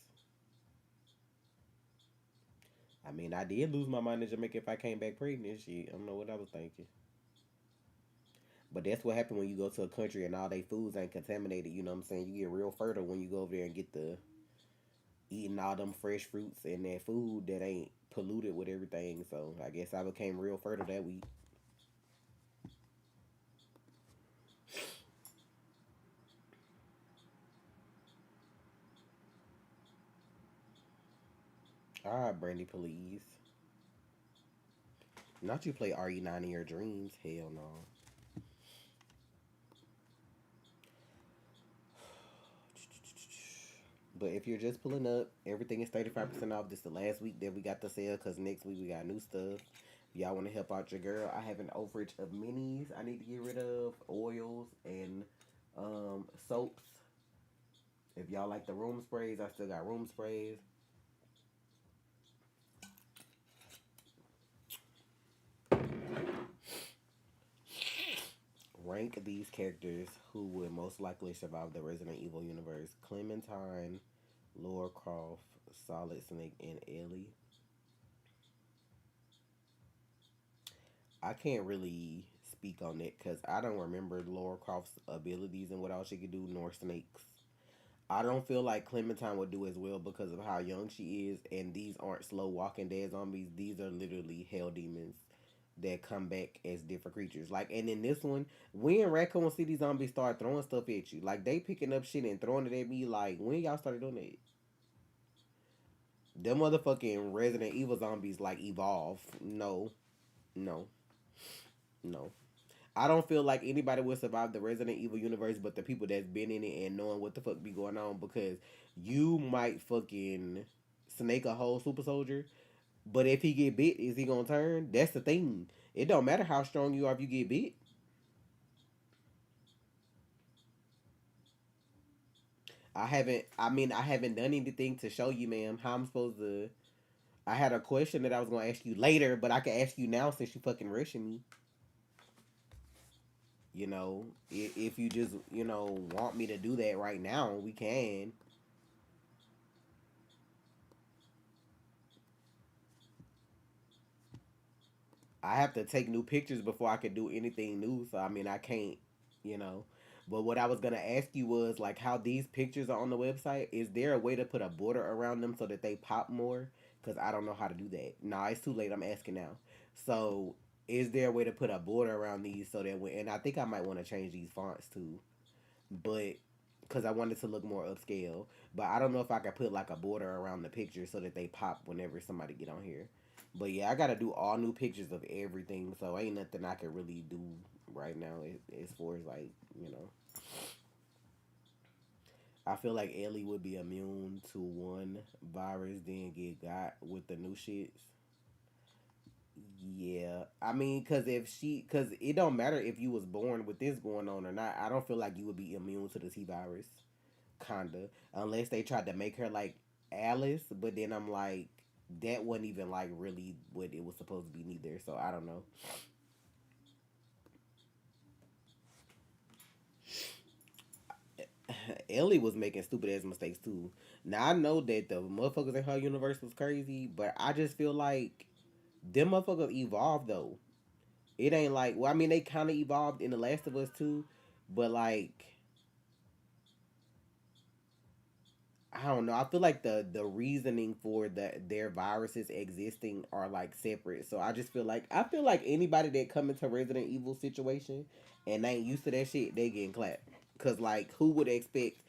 I mean, I did lose my mind in Jamaica if I came back pregnant. Shit, I don't know what I was thinking. But that's what happened when you go to a country and all they foods ain't contaminated. You know what I'm saying? You get real fertile when you go over there and get the eating all them fresh fruits and that food that ain't polluted with everything. So I guess I became real fertile that week. All right, Brandy, please. Not you play RE9 in your dreams. Hell no. But if you're just pulling up, everything is 35% off. This is the last week that we got the sale because next week we got new stuff. If y'all want to help out your girl, I have an overage of minis I need to get rid of, oils, and soaps. If y'all like the room sprays, I still got room sprays. Rank these characters who would most likely survive the Resident Evil universe: Clementine, Laura Croft, Solid Snake, and Ellie. I can't really speak on that because I don't remember Laura Croft's abilities and what all she could do, nor Snake's. I don't feel like Clementine would do as well because of how young she is, and these aren't slow walking dead zombies. These are literally hell demons that come back as different creatures. Like, and in this one, when Raccoon City zombies start throwing stuff at you, like they picking up shit and throwing it at me, like when y'all started doing that? Them motherfucking Resident Evil zombies like evolve. No, no, no. I don't feel like anybody will survive the Resident Evil universe but the people that's been in it and knowing what the fuck be going on because you might fucking snake a whole super soldier, but if he get bit, is he gonna turn? That's the thing. It don't matter how strong you are if you get bit. I haven't done anything to show you, ma'am, how I'm supposed to. I had a question that I was gonna ask you later, but I can ask you now since you fucking rushing me. If you just want me to do that right now, we can. I have to take new pictures before I can do anything new. So I mean, I can't, you know. But what I was gonna ask you was like how these pictures are on the website. Is there a way to put a border around them so that they pop more? Because I don't know how to do that. Nah, it's too late. I'm asking now. So, is there a way to put a border around these so that when and I think I might want to change these fonts too, but because I wanted to look more upscale. But I don't know if I could put like a border around the picture so that they pop whenever somebody get on here. But yeah, I gotta do all new pictures of everything, so ain't nothing I can really do right now as far as like you know. I feel like Ellie would be immune to one virus, then get got with the new shits. Yeah, I mean, cause it don't matter if you was born with this going on or not. I don't feel like you would be immune to the T virus, kinda, unless they tried to make her like Alice. But then I'm like, that wasn't even like really what it was supposed to be neither. So I don't know. Ellie was making stupid ass mistakes too. Now I know that the motherfuckers in her universe was crazy, but I just feel like them motherfuckers evolved though. It ain't like well, I mean they kind of evolved in The Last of Us too, but like I don't know. I feel like the reasoning for their viruses existing are like separate. So I feel like anybody that come into Resident Evil situation and ain't used to that shit, they getting clapped. Cause like who would expect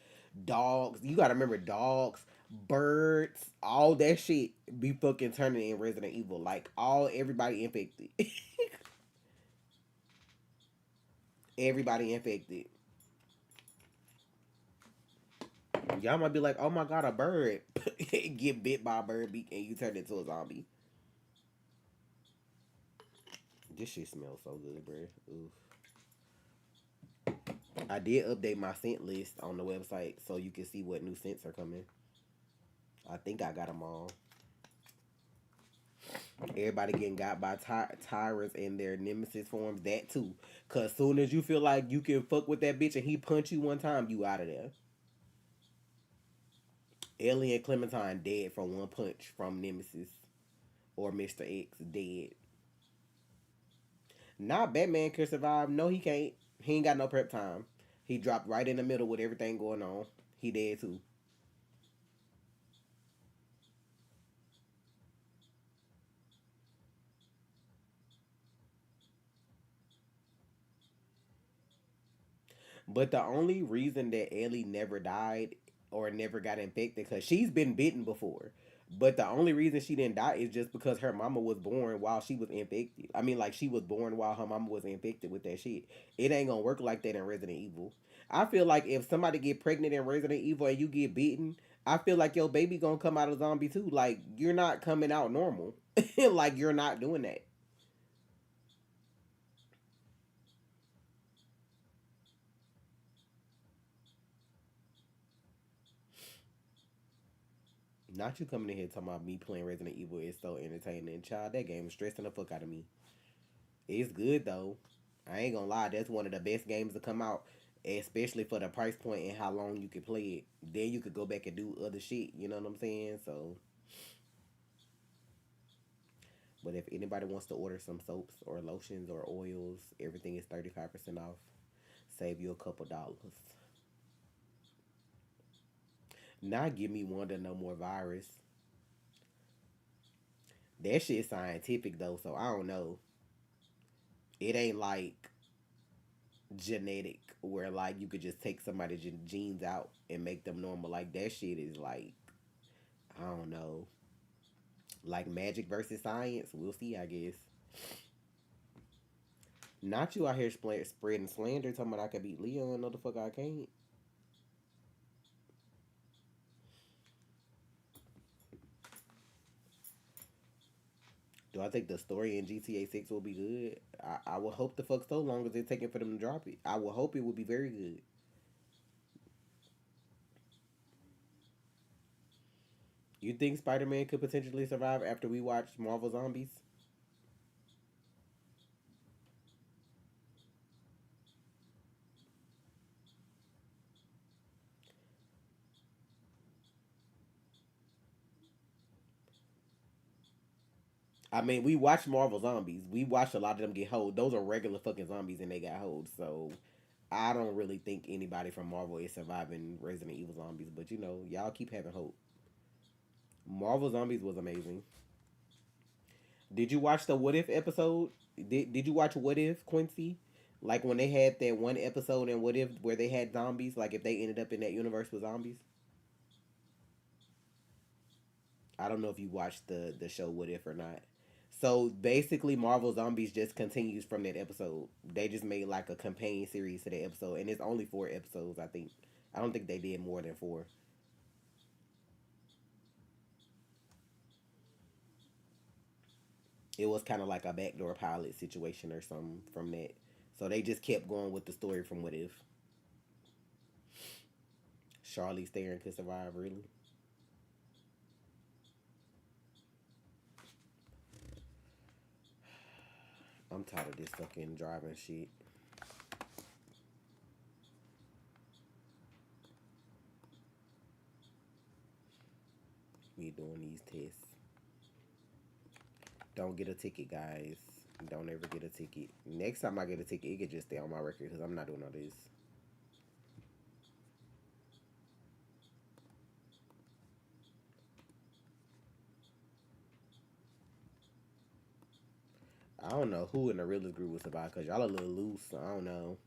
dogs? You gotta remember dogs, birds, all that shit be fucking turning in Resident Evil. Like all everybody infected, everybody infected. Y'all might be like, oh my god, a bird get bit by a bird beak and you turn into a zombie. This shit smells so good, bro. Oof. I did update my scent list on the website so you can see what new scents are coming. I think I got them all. Everybody getting got by tyrants in their nemesis forms. That too. Cause soon as you feel like you can fuck with that bitch and he punch you one time, you out of there. Ellie and Clementine dead from one punch from Nemesis or Mr. X dead. Not Batman can survive. No, he can't. He ain't got no prep time. He dropped right in the middle with everything going on. He dead too. But the only reason that Ellie never died or never got infected, because she's been bitten before. But the only reason she didn't die is just because her mama was born while she was infected. I mean, like, she was born while her mama was infected with that shit. It ain't gonna work like that in Resident Evil. I feel like if somebody get pregnant in Resident Evil and you get bitten, I feel like your baby gonna come out a zombie too. Like, you're not coming out normal. Like, you're not doing that. Not you coming in here talking about me playing Resident Evil is so entertaining. Child, that game is stressing the fuck out of me. It's good though. I ain't gonna lie, that's one of the best games to come out, especially for the price point and how long you can play it. Then you could go back and do other shit. You know what I'm saying? So, but if anybody wants to order some soaps or lotions or oils, everything is 35% off. Save you a couple dollars. Now give me one to no more virus. That shit scientific though, so I don't know. It ain't like genetic where like you could just take somebody's genes out and make them normal. Like that shit is like I don't know, like magic versus science. We'll see, I guess. Not you out here spreading slander, talking about I could beat Leon. No, the fuck I can't. Do I think the story in GTA 6 will be good? I will hope the fuck so long as it's taking for them to drop it. I will hope it will be very good. You think Spider Man could potentially survive after we watch Marvel Zombies? I mean, we watched Marvel Zombies. We watched a lot of them get hold. Those are regular fucking zombies and they got hold. So I don't really think anybody from Marvel is surviving Resident Evil zombies, but you know, y'all keep having hope. Marvel Zombies was amazing. Did you watch the What If episode? Did you watch What If, Quincy? Like when they had that one episode in What If where they had zombies, like if they ended up in that universe with zombies? I don't know if you watched the show What If or not. So basically, Marvel Zombies just continues from that episode. They just made like a companion series to the episode, and it's only 4 episodes. I think. I don't think they did more than four. It was kind of like a backdoor pilot situation or something from that. So they just kept going with the story from What If. Charlize Theron could survive, really. I'm tired of this fucking driving shit. Me doing these tests. Don't get a ticket, guys. Don't ever get a ticket. Next time I get a ticket, it could just stay on my record because I'm not doing all this. I don't know who in the realest group was about because y'all a little loose. So I don't know.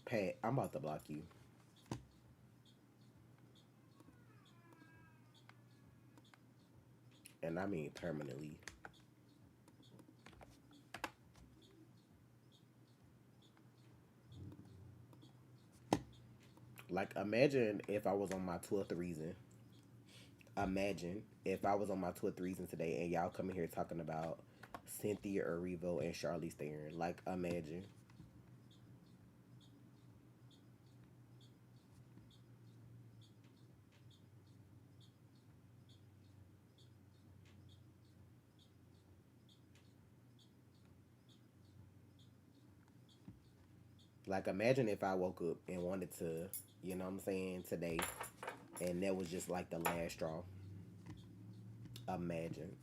Pat, I'm about to block you. And I mean permanently. Like, imagine if I was on my 12th reason. Imagine if I was on my 12th reason today and y'all coming here talking about Cynthia Erivo and Charlize Theron. Like, imagine. Like, imagine if I woke up and wanted to, you know what I'm saying, today, and that was just like the last straw. Imagine.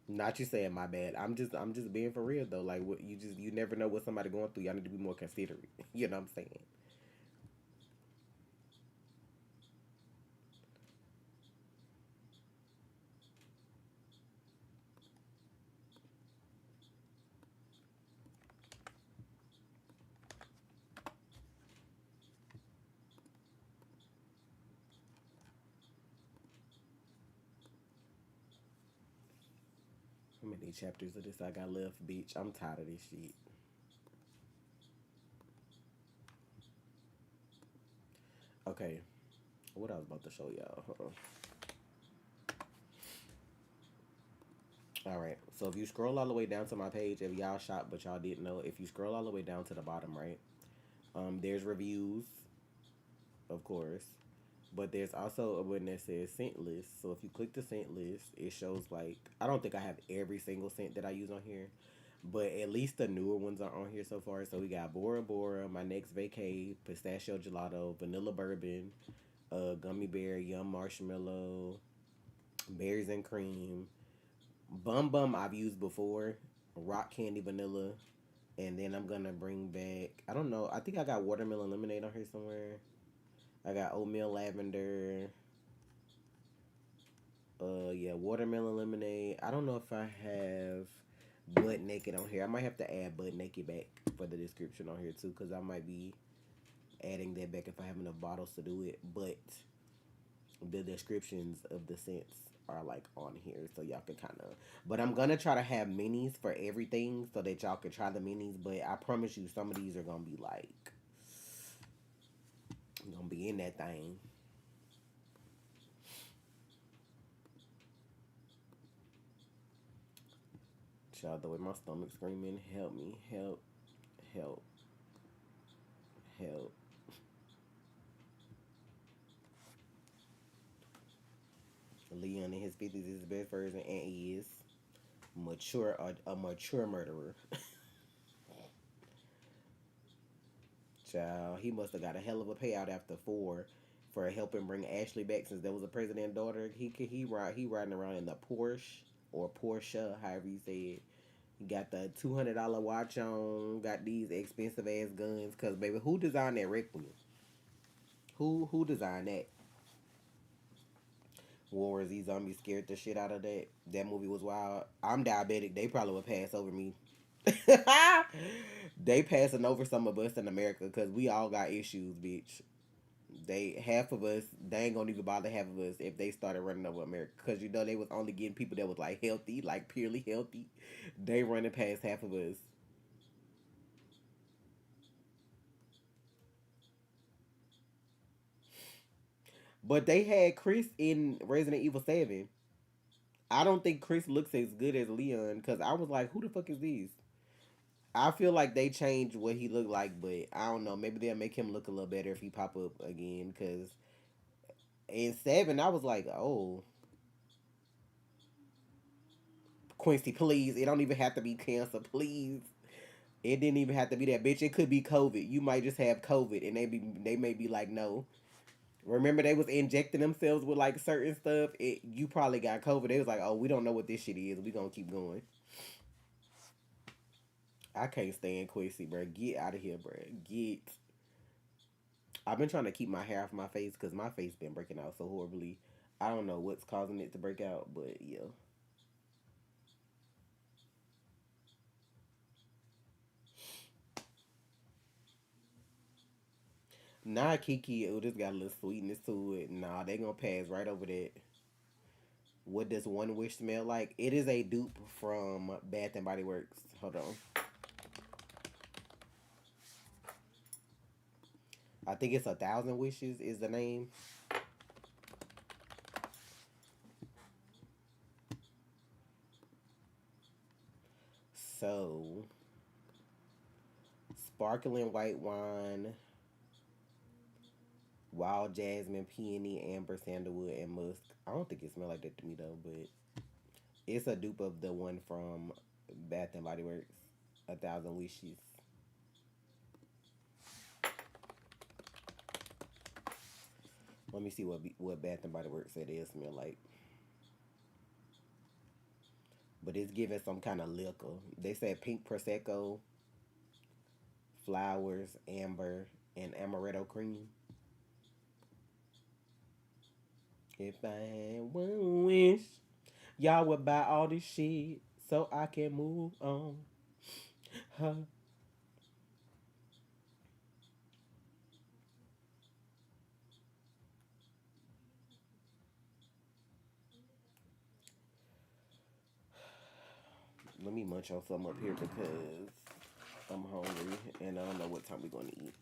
Not you saying my bad. I'm just being for real though. Like what you never know what somebody going through. Y'all need to be more considerate. You know what I'm saying? How many chapters of this I got left, bitch? I'm tired of this shit. Okay, what I was about to show y'all. Hold on. All right, so if you scroll all the way down to my page, if y'all shop but y'all didn't know, if you scroll all the way down to the bottom, right? There's reviews, of course, but there's also a button that says scent list. So if you click the scent list, it shows like I don't think I have every single scent that I use on here, but at least the newer ones are on here so far. So we got Bora Bora, My Next Vacay, Pistachio Gelato, Vanilla Bourbon, Gummy Bear, Yum Marshmallow, Berries and Cream, Bum Bum I've used before, Rock Candy Vanilla, and then I'm gonna bring back I don't know, I think I got Watermelon Lemonade on here somewhere. I got Oatmeal Lavender, yeah, Watermelon Lemonade. I don't know if I have Butt Naked on here. I might have to add Butt Naked back for the description on here too, because I might be adding that back if I have enough bottles to do it. But the descriptions of the scents are like on here, so y'all can kind of. But I'm gonna try to have minis for everything so that y'all can try the minis. But I promise you, some of these are gonna be like Gonna be in that thing. Child, the way my stomach screaming, help me, help, help, help. Leon in his 50s is his best version and he is mature, a mature murderer. Child, he must have got a hell of a payout after four for helping bring Ashley back since there was a president daughter. He riding around in the Porsche or Porsche, however you say it. He got the $200 watch on. Got these expensive ass guns. Cause baby, who designed that Requiem? Who designed that? War Z Zombie scared the shit out of that. That movie was wild. I'm diabetic. They probably would pass over me. They passing over some of us in America because we all got issues, bitch. They half of us, they ain't gonna even bother half of us if they started running over America because you know they was only getting people that was like healthy, like purely healthy. They running past half of us. But they had Chris in Resident Evil 7. I don't think Chris looks as good as Leon because I was like, who the fuck is these? I feel like they changed what he looked like, but I don't know. Maybe they'll make him look a little better if he pop up again. Because in 7, I was like, oh, Quincy, please. It don't even have to be cancer, please. It didn't even have to be that, bitch. It could be COVID. You might just have COVID, and they may be like, no. Remember they was injecting themselves with like certain stuff. You probably got COVID. They was like, oh, we don't know what this shit is. We gonna keep going. I can't stand Quincy, bro. Get out of here, bro. Get. I've been trying to keep my hair off my face because my face been breaking out so horribly. I don't know what's causing it to break out, but yeah. Nah, Kiki, oh, this got a little sweetness to it. Nah, they gonna pass right over that. What does One Wish smell like? It is a dupe from Bath and Body Works. Hold on. I think it's 1,000 Wishes is the name. So, sparkling white wine, wild jasmine, peony, amber, sandalwood, and musk. I don't think it smells like that to me though, but it's a dupe of the one from Bath and Body Works. 1,000 Wishes. Let me see what Bath and Body Works said it smell like. But it's giving some kind of liquor. They said pink prosecco, flowers, amber, and amaretto cream. If I had one wish, y'all would buy all this shit so I can move on. Huh. Let me munch on some up here because I'm hungry and I don't know what time we're going to eat.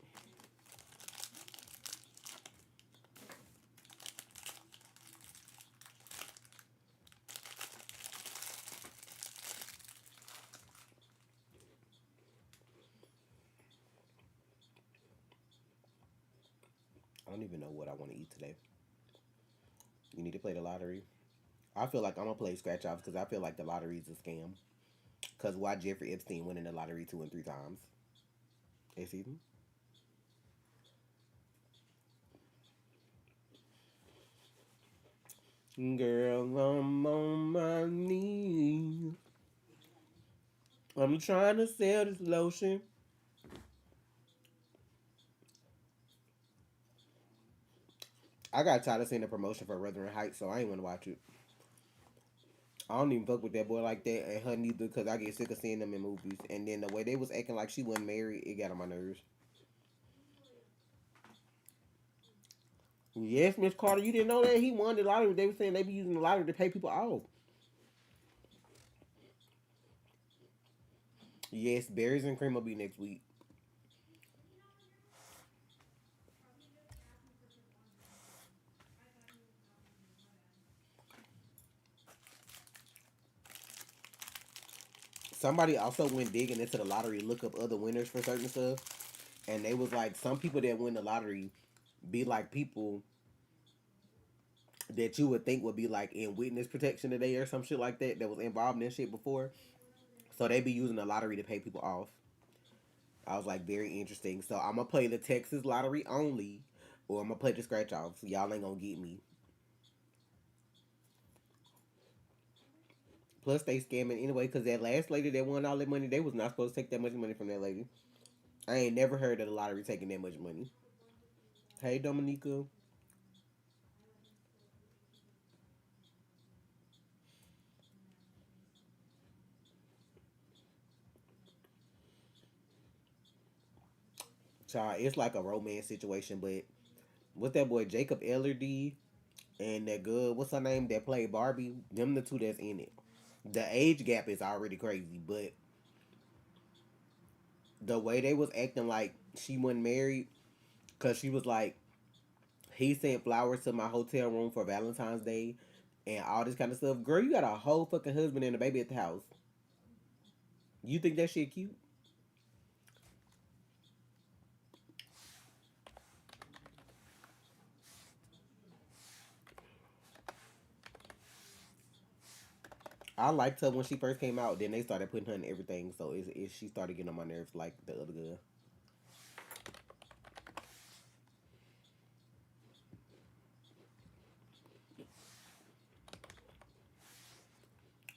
I don't even know what I want to eat today. You need to play the lottery. I feel like I'm gonna play scratch offs because I feel like the lottery is a scam. Cause why Jeffrey Epstein winning the lottery 2 and 3 times? Excuse me. Girl, I'm on my knees. I'm trying to sell this lotion. I got tired of seeing the promotion for Wuthering Heights, so I ain't want to watch it. I don't even fuck with that boy like that and her neither because I get sick of seeing them in movies. And then the way they was acting like she wasn't married, it got on my nerves. Yes, Miss Carter, you didn't know that he won the lottery. They were saying they be using the lottery to pay people off. Yes, berries and cream will be next week. somebody also went digging into the lottery, look up other winners for certain stuff, and they was like, some people that win the lottery be like people that you would think would be like in witness protection today or some shit like that was involved in that shit before. So they be using the lottery to pay people off. I was like, very interesting. So I'm gonna play the Texas lottery only, or I'm gonna play the scratch off. So y'all ain't gonna get me. Plus they scamming anyway, cause that last lady that won all that money, they was not supposed to take that much money from that lady. I ain't never heard of the lottery taking that much money. Hey Dominica. Child, it's like a romance situation, but what's that boy Jacob Ellerdy and that good what's her name that played Barbie? Them the two that's in it. The age gap is already crazy, but the way they was acting like she wasn't married, cause she was like, he sent flowers to my hotel room for Valentine's Day, and all this kind of stuff. Girl, you got a whole fucking husband and a baby at the house. You think that shit cute? I liked her when she first came out. Then they started putting her in everything, so she started getting on my nerves like the other girl.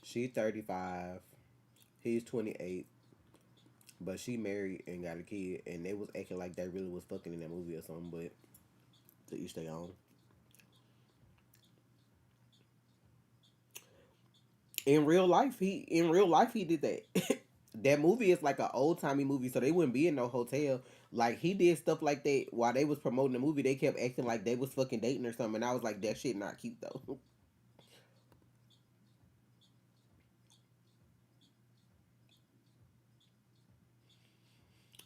She's 35. He's 28. But she married and got a kid, and they was acting like they really was fucking in that movie or something. But to each their own. In real life he did that. That movie is like an old timey movie, so they wouldn't be in no hotel. Like he did stuff like that while they was promoting the movie. They kept acting like they was fucking dating or something. And I was like, that shit not cute though.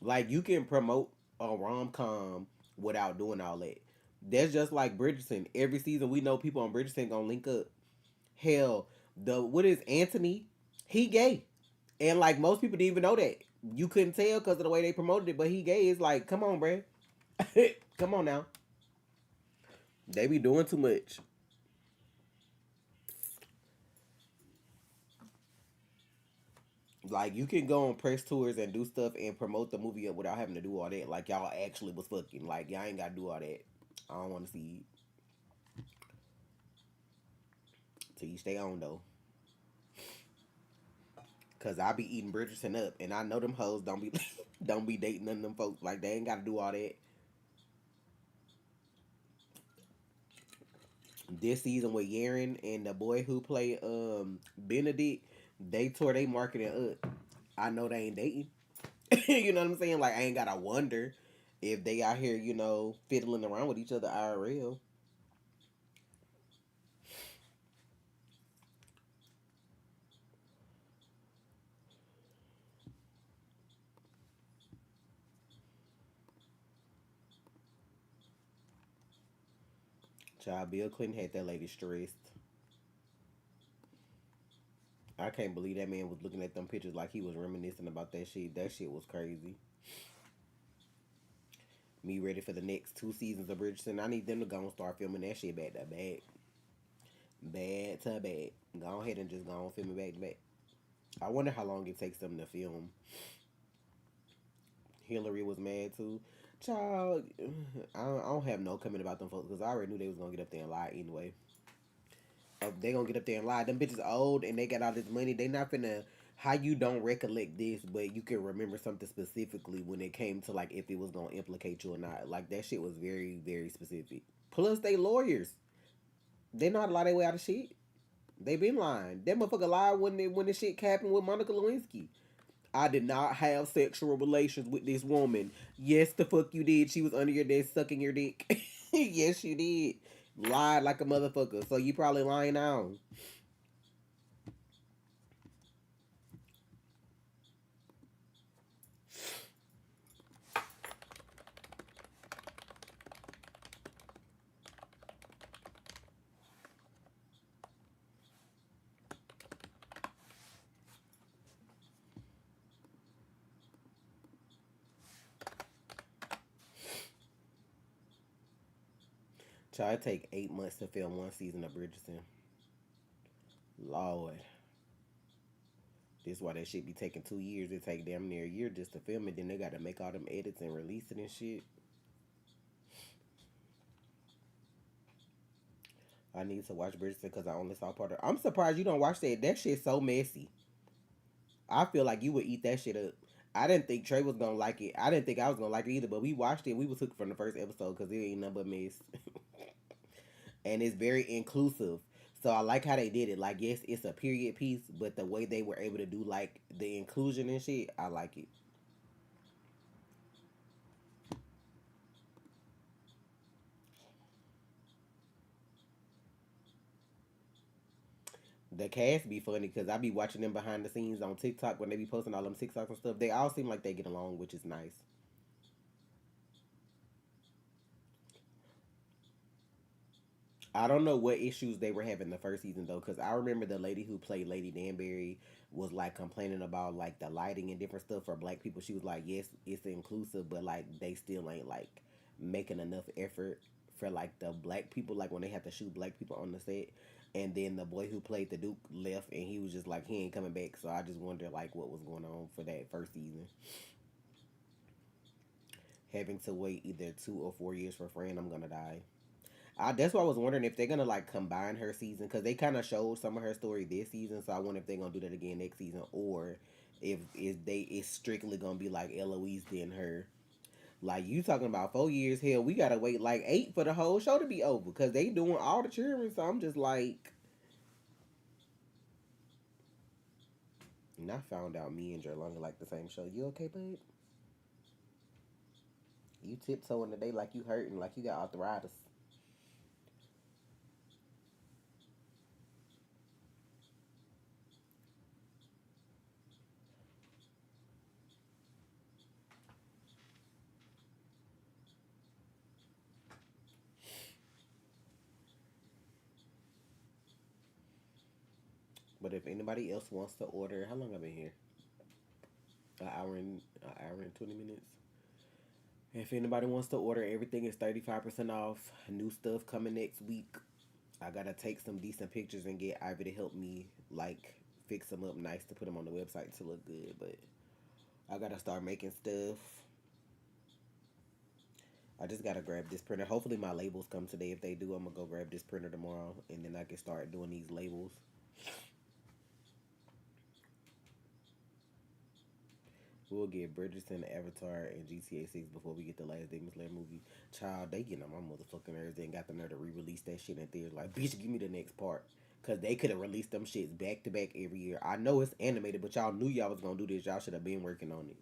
Like you can promote a rom com without doing all that. That's just like Bridgerton. Every season we know people on Bridgerton gonna link up. Hell, the what is Anthony? He gay, and like most people didn't even know that. You couldn't tell because of the way they promoted it, but he gay. It's like, come on, bruh. Come on now. They be doing too much. Like you can go on press tours and do stuff and promote the movie up without having to do all that. Like y'all actually was fucking. Like y'all ain't gotta do all that. I don't want to see it. To each their own though. Cause I be eating Bridgerton up, and I know them hoes don't be don't be dating none of them folks. Like they ain't gotta do all that. This season with Yaren and the boy who played Benedict, they tore they marketing up. I know they ain't dating. You know what I'm saying? Like I ain't gotta wonder if they out here, fiddling around with each other IRL. Child Bill Clinton had that lady stressed. I can't believe that man was looking at them pictures like he was reminiscing about that shit. That shit was crazy. Me ready for the next 2 seasons of Bridgerton. I need them to go and start filming that shit back to back. Bad to bad. Go ahead and just go on film it back to back. I wonder how long it takes them to film. Hillary was mad too. Child, I don't have no comment about them folks because I already knew they was gonna get up there and lie anyway. They gonna get up there and lie. Them bitches old and they got all this money. They not finna. How you don't recollect this, but you can remember something specifically when it came to like if it was gonna implicate you or not. Like that shit was very very specific. Plus they lawyers. They know how to lie their way out of shit. They been lying. That motherfucker lied when the shit happened with Monica Lewinsky. I did not have sexual relations with this woman. Yes, the fuck you did. She was under your desk sucking your dick. Yes, you did. Lied like a motherfucker. So you probably lying now. Child, it take 8 months to film one season of Bridgerton. Lord. This why that shit be taking 2 years. It take damn near a year just to film it. Then they gotta make all them edits and release it and shit. I need to watch Bridgerton because I only saw part of it. I'm surprised you don't watch that. That shit's so messy. I feel like you would eat that shit up. I didn't think Trey was gonna like it. I didn't think I was gonna like it either. But we watched it. We was hooked from the first episode because it ain't nothing but mess, and it's very inclusive. So I like how they did it. Like, yes, it's a period piece, but the way they were able to do like the inclusion and shit, I like it. The cast be funny because I be watching them behind the scenes on TikTok when they be posting all them TikToks and stuff. They all seem like they get along, which is nice. I don't know what issues they were having the first season though, because I remember the lady who played Lady Danbury was like complaining about like the lighting and different stuff for black people. She was like, yes, it's inclusive, but like they still ain't like making enough effort for like the black people, like when they have to shoot black people on the set. And then the boy who played the Duke left, and he was just like he ain't coming back. So I just wonder like what was going on for that first season, having to wait either 2 or 4 years for Fran. I'm gonna die. That's why I was wondering if they're gonna like combine her season because they kind of showed some of her story this season. So I wonder if they're gonna do that again next season, or if they it's strictly gonna be like Eloise then her. Like you talking about 4 years? Hell, we gotta wait like 8 for the whole show to be over because they doing all the cheering. So I'm just like, and I found out me and Jerlonga like the same show. You okay, bud? You tiptoeing today like you hurting, like you got arthritis. But if anybody else wants to order, how long have I been here? An hour and 20 minutes. If anybody wants to order, everything is 35% off. New stuff coming next week. I gotta take some decent pictures and get Ivy to help me like fix them up nice to put them on the website to look good. But I gotta start making stuff. I just gotta grab this printer. Hopefully my labels come today. If they do, I'm gonna go grab this printer tomorrow, and then I can start doing these labels. We'll get Bridgerton, Avatar, and GTA 6 before we get the last Demon Slayer movie. Child, they getting on my motherfucking nerves. They ain't got the nerve to re-release that shit in theaters. Like, bitch, give me the next part. Because they could have released them shits back to back every year. I know it's animated, but y'all knew y'all was going to do this. Y'all should have been working on it.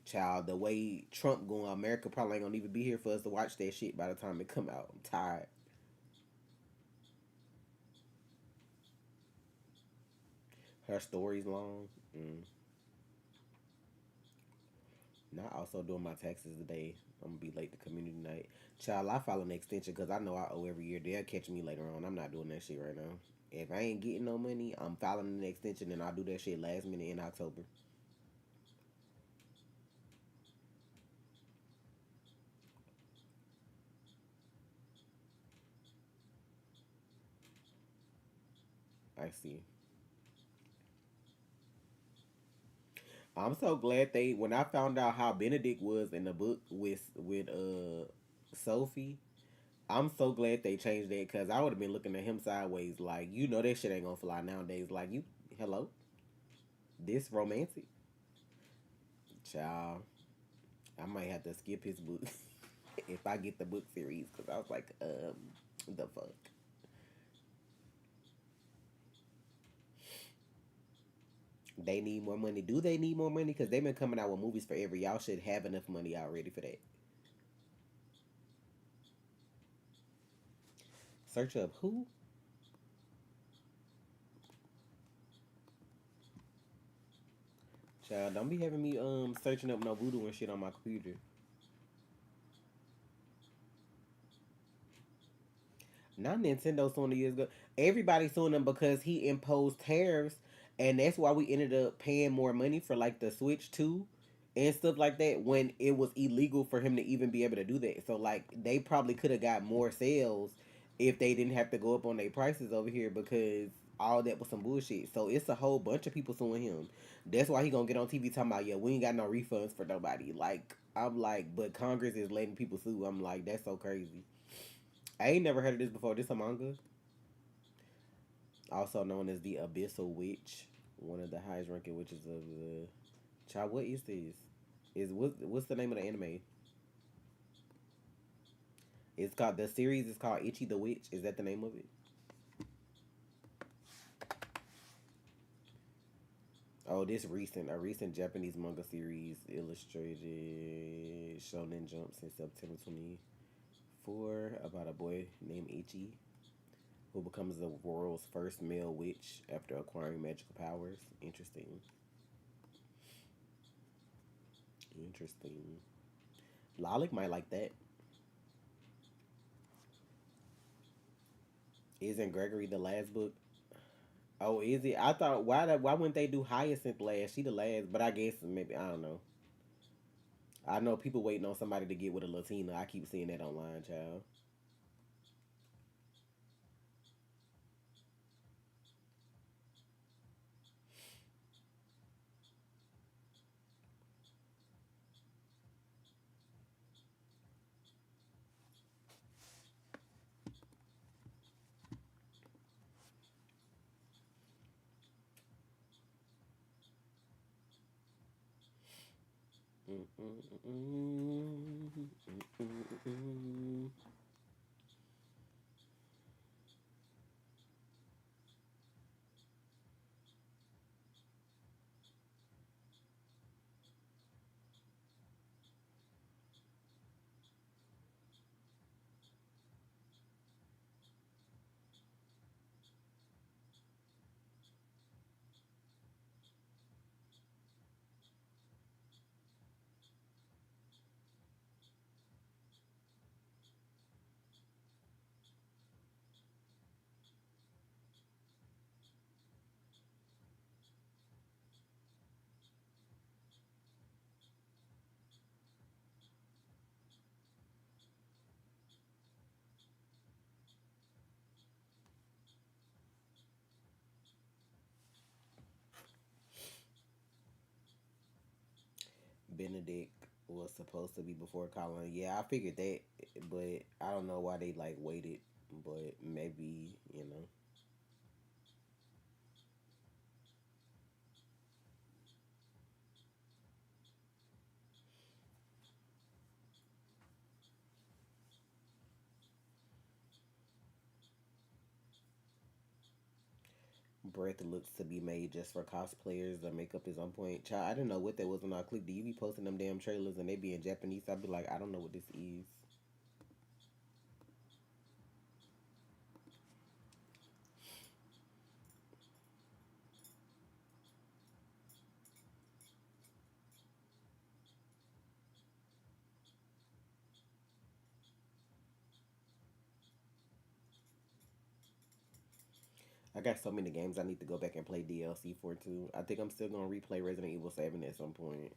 Child, the way Trump going, America probably ain't going to even be here for us to watch that shit by the time it come out. I'm tired. Her story's long. Not also doing my taxes today. I'm gonna be late to community night. Child, I file an extension because I know I owe every year. They'll catch me later on. I'm not doing that shit right now. If I ain't getting no money, I'm filing an extension and I'll do that shit last minute in October. I see. I'm so glad they when I found out how Benedict was in the book with Sophie. I'm so glad they changed that because I would have been looking at him sideways like you know that shit ain't gonna fly nowadays. Like you, hello, this romantic child. I might have to skip his book if I get the book series because I was like, the fuck. They need more money. Do they need more money? Because they've been coming out with movies forever. Y'all should have enough money already for that. Search up who? Child, don't be having me searching up no voodoo and shit on my computer. Not Nintendo suing the years ago. Everybody suing them because he imposed tariffs, and that's why we ended up paying more money for like the Switch 2. and stuff like that when it was illegal for him to even be able to do that. So like they probably could have got more sales if they didn't have to go up on their prices over here because all that was some bullshit. So it's a whole bunch of people suing him. That's why he gonna get on TV talking about, yeah, we ain't got no refunds for nobody. Like I'm like, but Congress is letting people sue. I'm like, that's so crazy. I ain't never heard of this before. This a manga, also known as the Abyssal Witch, one of the highest ranking witches of the child. What is this? Is what's the name of the anime? It's called the series is called Ichi the Witch. Is that the name of it? Oh, this recent a recent Japanese manga series illustrated Shonen Jump since September 24 about a boy named Ichi who becomes the world's first male witch after acquiring magical powers. Interesting. Interesting. Lalik might like that. Isn't Gregory the last book? Oh, is it? I thought why wouldn't they do Hyacinth last? She the last, but I guess maybe I don't know. I know people waiting on somebody to get with a Latina. I keep seeing that online, child. Benedict was supposed to be before Colin. Yeah, I figured that, but I don't know why they like waited. But maybe you know. Breath looks to be made just for cosplayers. The makeup is on point. Child, I didn't know what that was when I clicked. Do you be posting them damn trailers and they be in Japanese? I'd be like, I don't know what this is. I got so many games I need to go back and play DLC for too. I think I'm still gonna replay Resident Evil 7 at some point.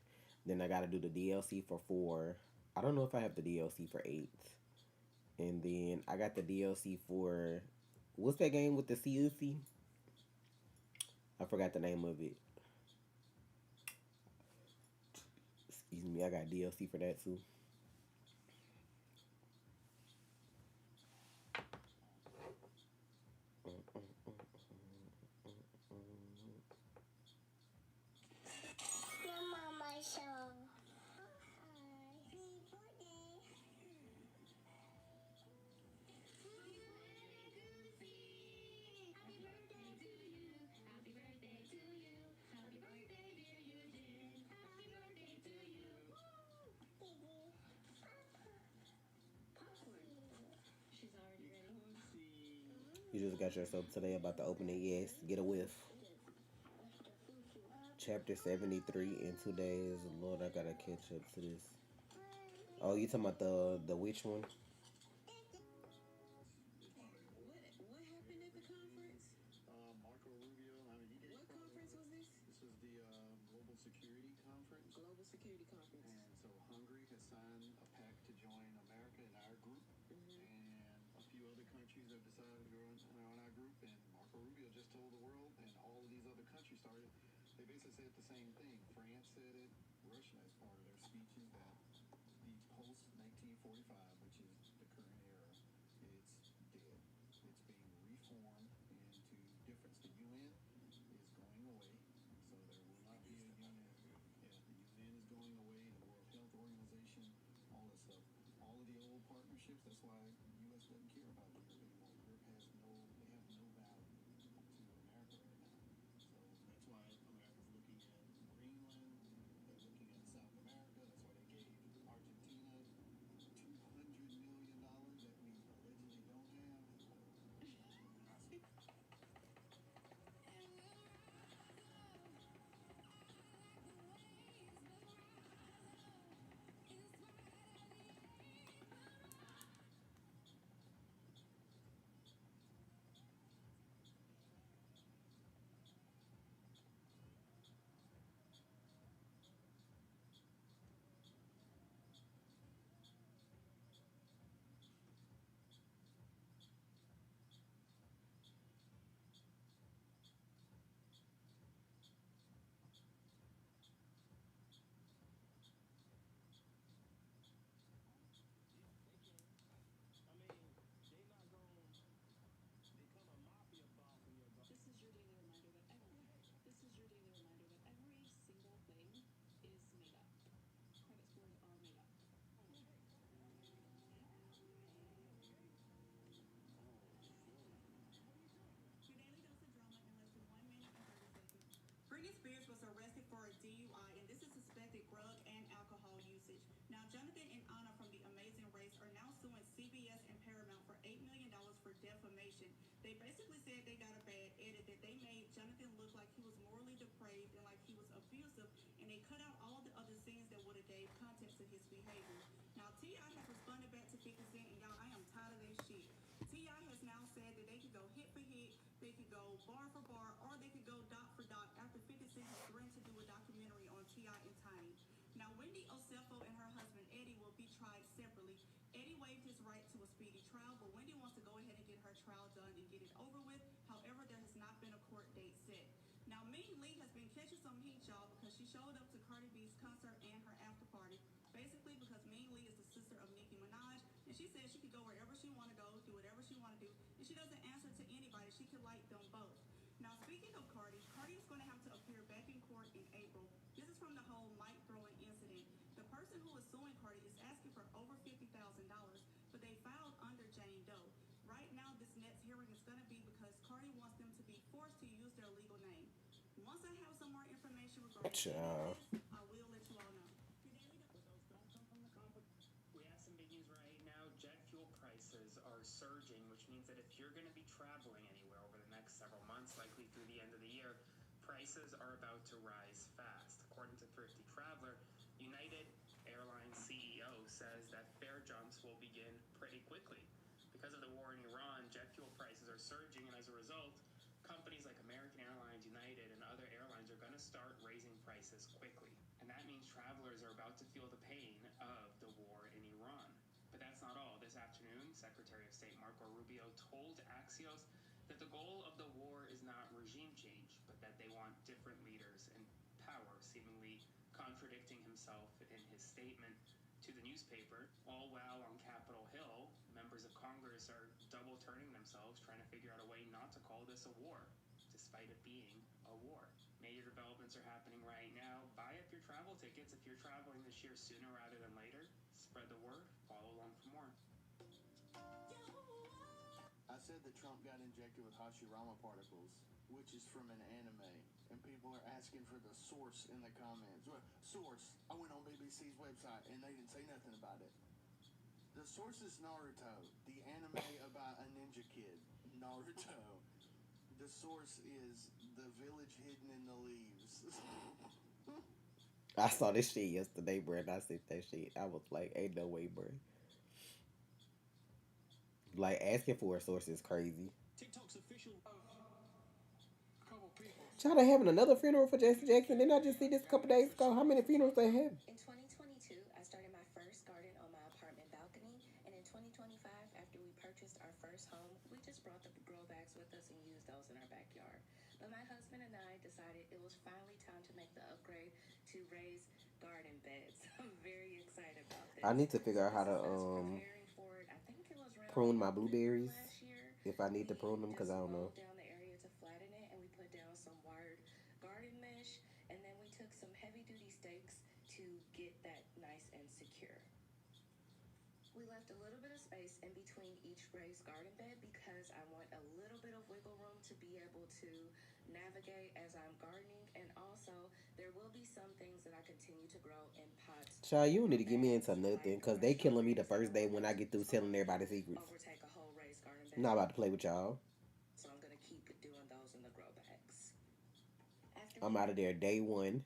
Then I gotta do the DLC for 4. I don't know if I have the DLC for 8. And then I got the DLC for what's that game with the CUC? I forgot the name of it. Excuse me, I got DLC for that too. You just got yourself today about the opening. Yes, get a whiff. Chapter 73 in 2 days. Lord, I gotta catch up to this. Oh, you talking about the witch one? And so Hungary has signed a pact to join America in our group, and a few other countries have decided to join in our group. And Marco Rubio just told the world, and all of these other countries started. They basically said the same thing. France said it. Russia, as part of their speeches, that the post 1945, which is the current era, it's dead. It's being reformed into difference. The UN is going away, so there will not be a UN. Yeah, the UN is going away, the World Health Organization, all that stuff. All of the old partnerships, that's why the U.S. doesn't care about Europe anymore. Europe has they have no value to America right now. So that's why America's looking at Greenland, they're looking at South America. That's why they gave Argentina $200 million that we allegedly don't have. Britney Spears was arrested for a DUI, and this is suspected drug and alcohol usage. Now, Jonathan and Anna from The Amazing Race are now suing CBS and Paramount for $8 million for defamation. They basically said they got a bad edit, that they made Jonathan look like he was morally depraved and like he was abusive, and they cut out all the other scenes that would have gave context to his behavior. Now, T.I. has responded back to 50 Cent, and y'all, I am tired of their shit. T.I. has now said that they could go hit for hit, they could go bar for bar, or they could go dot for dot after 50 Cent has threatened to do a documentary on T.I. and Tiny. Now, Wendy Osefo and her husband Eddie will be tried separately. Eddie waived his right to a speedy trial, but Wendy wants to go ahead and get her trial done and get it over with. However, there has not been a court date set. Now, Ming Lee has been catching some heat, y'all, because she showed up to Cardi B's concert and her after party. Basically, because Ming Lee is the sister of Nicki Minaj, and she said she could go wherever she want to go, do whatever she want to do, and she doesn't answer to anybody. She could like them both. Now, speaking of Cardi, Cardi is going to have to appear back in court in April. This is from the whole mic throwing incident. The person who is suing Cardi is asking for over $50,000, but they filed under Jane Doe. Right now, this next hearing is going to be because Cardi wants them to be forced to use their legal name. Once I have some more information regarding this, I will let you all know. We have some big news right now. Jet fuel prices are surging, which means that if you're going to be traveling anywhere over the next several months, likely through the end of the year, prices are about to rise fast. According to Thrifty Traveler, United Airlines CEO says that fare jumps will begin pretty quickly. Because of the war in Iran, jet fuel prices are surging, and as a result, companies like American Airlines, United, and other airlines are going to start raising prices quickly. And that means travelers are about to feel the pain of the war in Iran. But that's not all. This afternoon, Secretary of State Marco Rubio told Axios that the goal of the war is not regime change, but that they want different leaders in power, seemingly contradicting himself in his statement to the newspaper. All while on Capitol Hill, members of Congress are double turning themselves, trying to figure out a way not to call this a war, despite it being a war. Major developments are happening right now. Buy up your travel tickets if you're traveling this year sooner rather than later. Spread the word. Follow along for more. I said that Trump got injected with Hashirama particles, which is from an anime, and people are asking for the source in the comments. Source. I went on BBC's website and they didn't say nothing about it. The source is Naruto, the anime about a ninja kid. Naruto. The source is the village hidden in the leaves. I saw this shit yesterday, bro, and I said that shit. I was like, ain't no way, bro. Like, asking for a source is crazy. TikTok's official. A couple people Child, they having another funeral for Jesse Jackson. Didn't I just see this a couple days ago? How many funerals they have? In 2022, I started my first garden on my apartment balcony, and in 2025, after we purchased our first home, we just brought the grow bags with us and used those in our backyard. But my husband and I decided it was finally time to make the upgrade to raised garden beds. I'm very excited about this. I need to figure out how to Preparing for it, I think it was around prune my November blueberries last year. if I need to prune them because I don't know. Mowed down the area to flatten it, and we put down some wired garden mesh, and then we took some heavy duty stakes to get that nice and secure. We left a little bit of space in between each raised garden bed because I want a little bit of wiggle room to be able to navigate as I'm gardening, and also there will be some things that I continue to grow in pots. Child, you don't need to get me into nothing because they killing me the first day when I get through telling everybody secrets. Overtake a whole raised garden bed. I'm not about to play with y'all. So I'm gonna keep doing those in the grow bags. I'm out of there day one.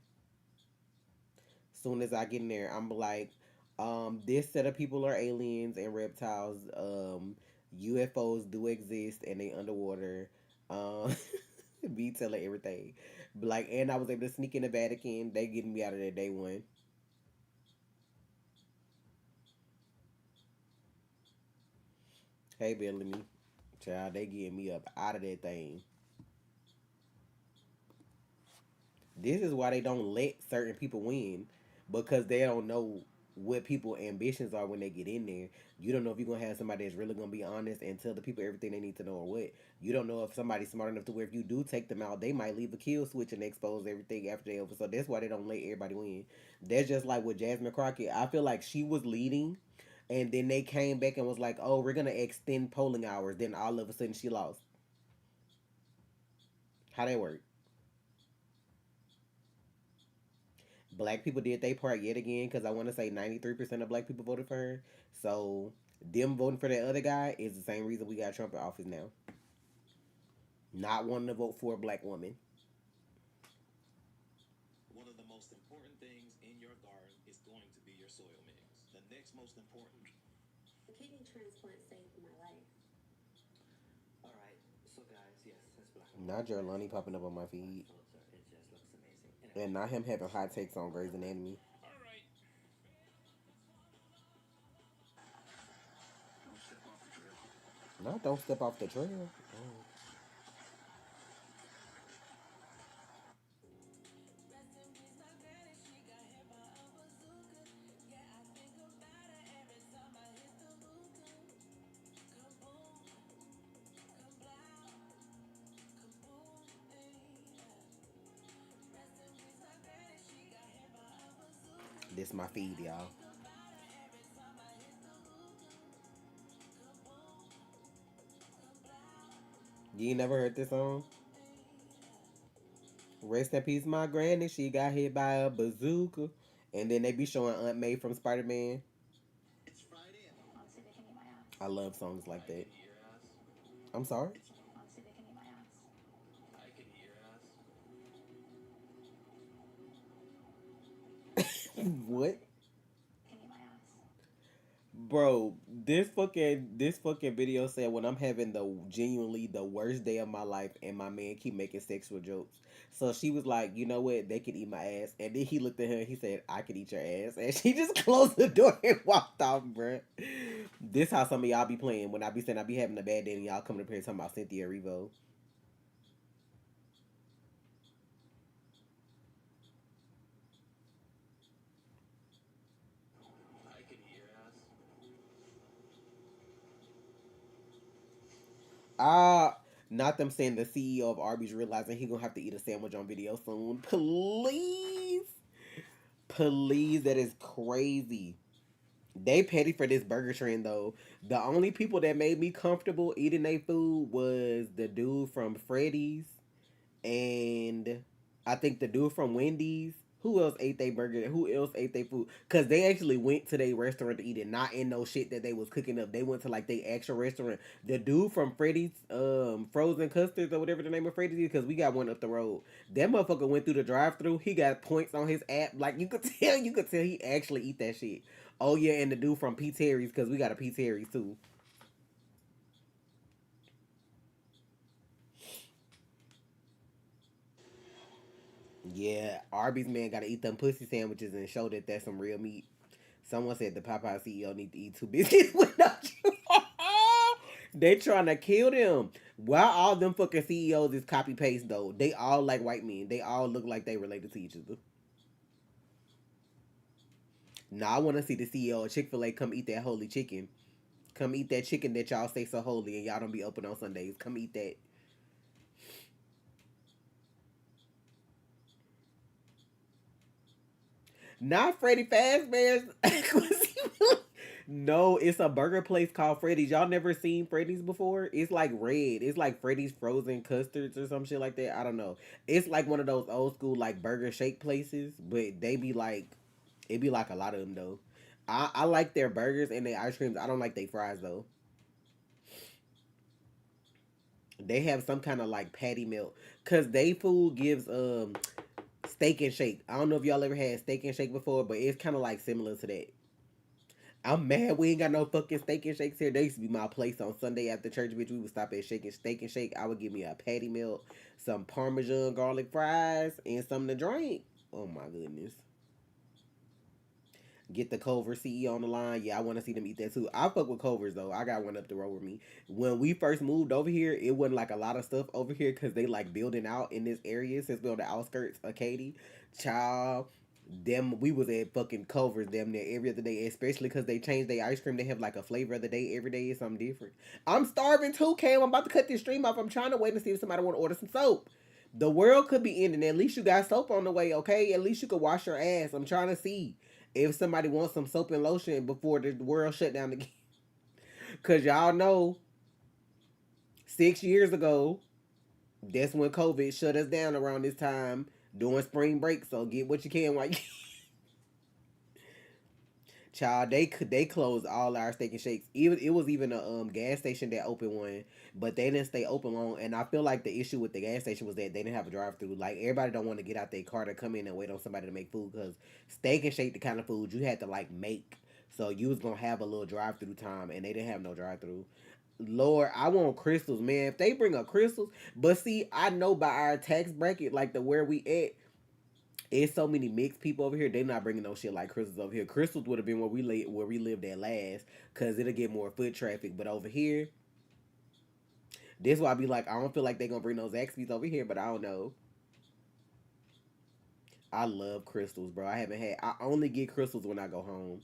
Soon as I get in there, I'm like, this set of people are aliens and reptiles. UFOs do exist and they underwater. Um, be telling everything. But like, and I was able to sneak in the Vatican. They getting me out of there day one. Hey, Bellamy. Child, they getting me up out of that thing. This is why they don't let certain people win because they don't know what people ambitions are when they get in there. You don't know if you're gonna have somebody that's really gonna be honest and tell the people everything they need to know or what. You don't know if somebody's smart enough to where if you do take them out, they might leave a kill switch and expose everything after they over. So that's why they don't let everybody win. That's just like with Jasmine Crockett. I feel like she was leading and then they came back and was like, oh, we're gonna extend polling hours. Then all of a sudden she lost. How that work? Black people did their part yet again because I want to say 93% of black people voted for her. So them voting for that other guy is the same reason we got Trump in office now. Not wanting to vote for a black woman. One of the most important things in your garden is going to be your soil mix. The next most important. The kidney transplant saved my life. All right, so guys, yes, that's black. Not Jelani popping up on my feed. It just looks amazing. And not him having hot takes on Grey's Anatomy. All right. No, don't step off the trail. Oh. This my feed, y'all. You ain't never heard this song? Rest in peace, my granny. She got hit by a bazooka. And then they be showing Aunt May from Spider-Man. It's Friday. Honestly, they can eat my ass. I love songs like that. Eat your ass. I'm sorry? Honestly, they can eat my ass. I can eat your ass. What? Can eat my ass. Bro, this fucking video said when I'm having the genuinely the worst day of my life and my man keep making sexual jokes. So she was like, you know what, they can eat my ass. And then he looked at her and he said, I can eat your ass. And she just closed the door and walked off, bruh. This how some of y'all be playing when I be saying I be having a bad day and y'all coming up here talking about Cynthia Erivo. I can eat your ass. Not them saying the CEO of Arby's realizing he gonna have to eat a sandwich on video soon. Please. Please, that is crazy. They petty for this burger trend though. The only people that made me comfortable eating their food was the dude from Freddy's and I think the dude from Wendy's. Who else ate their burger? Who else ate their food? Cause they actually went to their restaurant to eat it, not in no shit that they was cooking up. They went to like their actual restaurant. The dude from Freddy's, frozen custards or whatever the name of Freddy's is, cause we got one up the road. That motherfucker went through the drive-through. He got points on his app. Like you could tell he actually eat that shit. Oh yeah, and the dude from P. Terry's, cause we got a P. Terry's too. Yeah, Arby's man gotta eat them pussy sandwiches and show that that's some real meat. Someone said the Popeye CEO need to eat two biscuits with no cheese. They trying to kill them. Why all them fucking CEOs is copy paste though? They all like white men. They all look like they related to each other. Now I want to see the CEO of Chick-fil-A come eat that holy chicken. Come eat that chicken that y'all say so holy and y'all don't be open on Sundays. Come eat that. Not Freddy Fazbear's. No, it's a burger place called Freddy's. Y'all never seen Freddy's before? It's like red. It's like Freddy's frozen custards or some shit like that. I don't know. It's like one of those old school like burger shake places, but they be like, it be like a lot of them though. I like their burgers and their ice creams. I don't like their fries though. They have some kind of like patty melt because they food gives steak and shake. I don't know if y'all ever had steak and shake before, but it's kind of like similar to that. I'm mad we ain't got no fucking steak and shakes here. They used to be my place on Sunday after church, bitch. We would stop at Shake and Steak and Shake. I would give me a patty melt, some Parmesan garlic fries, and something to drink. Oh my goodness. Get the Culver CEO on the line. Yeah, I want to see them eat that too. I fuck with Culver's though. I got one up the road with me. When we first moved over here, it wasn't like a lot of stuff over here because they like building out in this area since we're on the outskirts of Katy. Child, them we was at fucking Culver's damn near every other day, especially because they changed their ice cream. They have like a flavor of the day every day is something different. I'm starving too, Cam. I'm about to cut this stream off. I'm trying to wait and see if somebody want to order some soap. The world could be ending. At least you got soap on the way, okay? At least you could wash your ass. I'm trying to see if somebody wants some soap and lotion before the world shut down again. Cause y'all know 6 years ago, that's when COVID shut us down around this time during spring break. So get what you can while you child, they closed all our steak and shakes. Even it was even a gas station that opened one, but they didn't stay open long. And I feel like the issue with the gas station was that they didn't have a drive through. Like everybody don't want to get out their car to come in and wait on somebody to make food because steak and shake the kind of food you had to like make. So you was gonna have a little drive through time, and they didn't have no drive through. Lord, I want crystals, man. If they bring up crystals, but see, I know by our tax bracket, like the where we at, it's so many mixed people over here. They not bringing no shit like crystals over here. Crystals would have been where we lived at last, cause it'll get more foot traffic. But over here, this why I be like, I don't feel like they gonna bring those Zaxby's over here. But I don't know. I love crystals, bro. I haven't had. I only get crystals when I go home.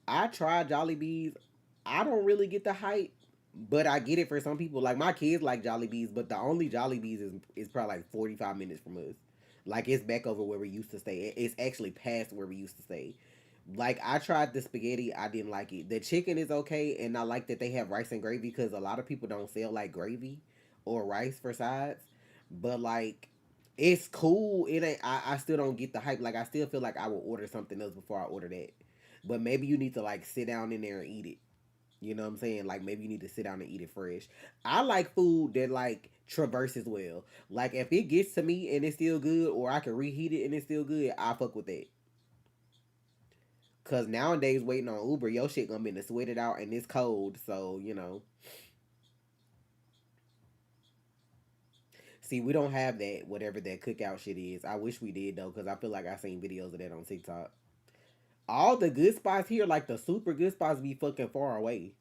I try Jollibees. I don't really get the hype, but I get it for some people. Like my kids like Jollibees, but the only Jollibees is probably like 45 minutes from us. Like it's back over where we used to stay. It's actually past where we used to stay. Like I tried the spaghetti, I didn't like it. The chicken is okay, and I like that they have rice and gravy because a lot of people don't sell like gravy or rice for sides. But like, it's cool. It ain't. I still don't get the hype. Like I still feel like I will order something else before I order that. But maybe you need to like sit down in there and eat it. You know what I'm saying? Like maybe you need to sit down and eat it fresh. I like food that like traverses well. Like if it gets to me and it's still good, or I can reheat it and it's still good, I fuck with that. Cause nowadays waiting on Uber, your shit gonna be to sweat it out and it's cold. So you know, see we don't have that whatever that cookout shit is. I wish we did though, cause I feel like I seen videos of that on TikTok. All the good spots here, like the super good spots, be fucking far away.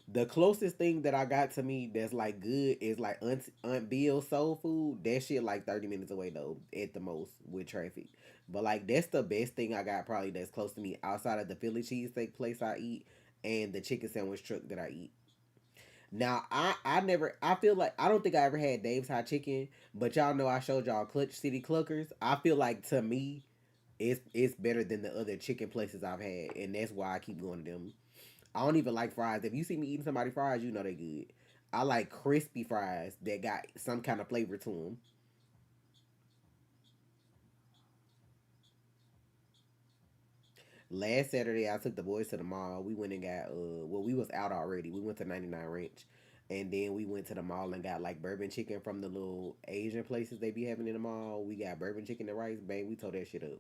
The closest thing that I got to me that's like good is like Aunt Bill's soul food. That shit like 30 minutes away though, at the most with traffic. But like that's the best thing I got probably that's close to me outside of the Philly cheesesteak place I eat and the chicken sandwich truck that I eat. Now I never I feel like I don't think I ever had Dave's hot chicken, but y'all know I showed y'all Clutch City Cluckers. I feel like to me it's better than the other chicken places I've had, and that's why I keep going to them. I don't even like fries. If you see me eating somebody fries, you know they good. I like crispy fries that got some kind of flavor to them. Last Saturday, I took the boys to the mall. We went and got well, we was out already. We went to 99 Ranch, and then we went to the mall and got like bourbon chicken from the little Asian places they be having in the mall. We got bourbon chicken and rice. Bang, we tore that shit up.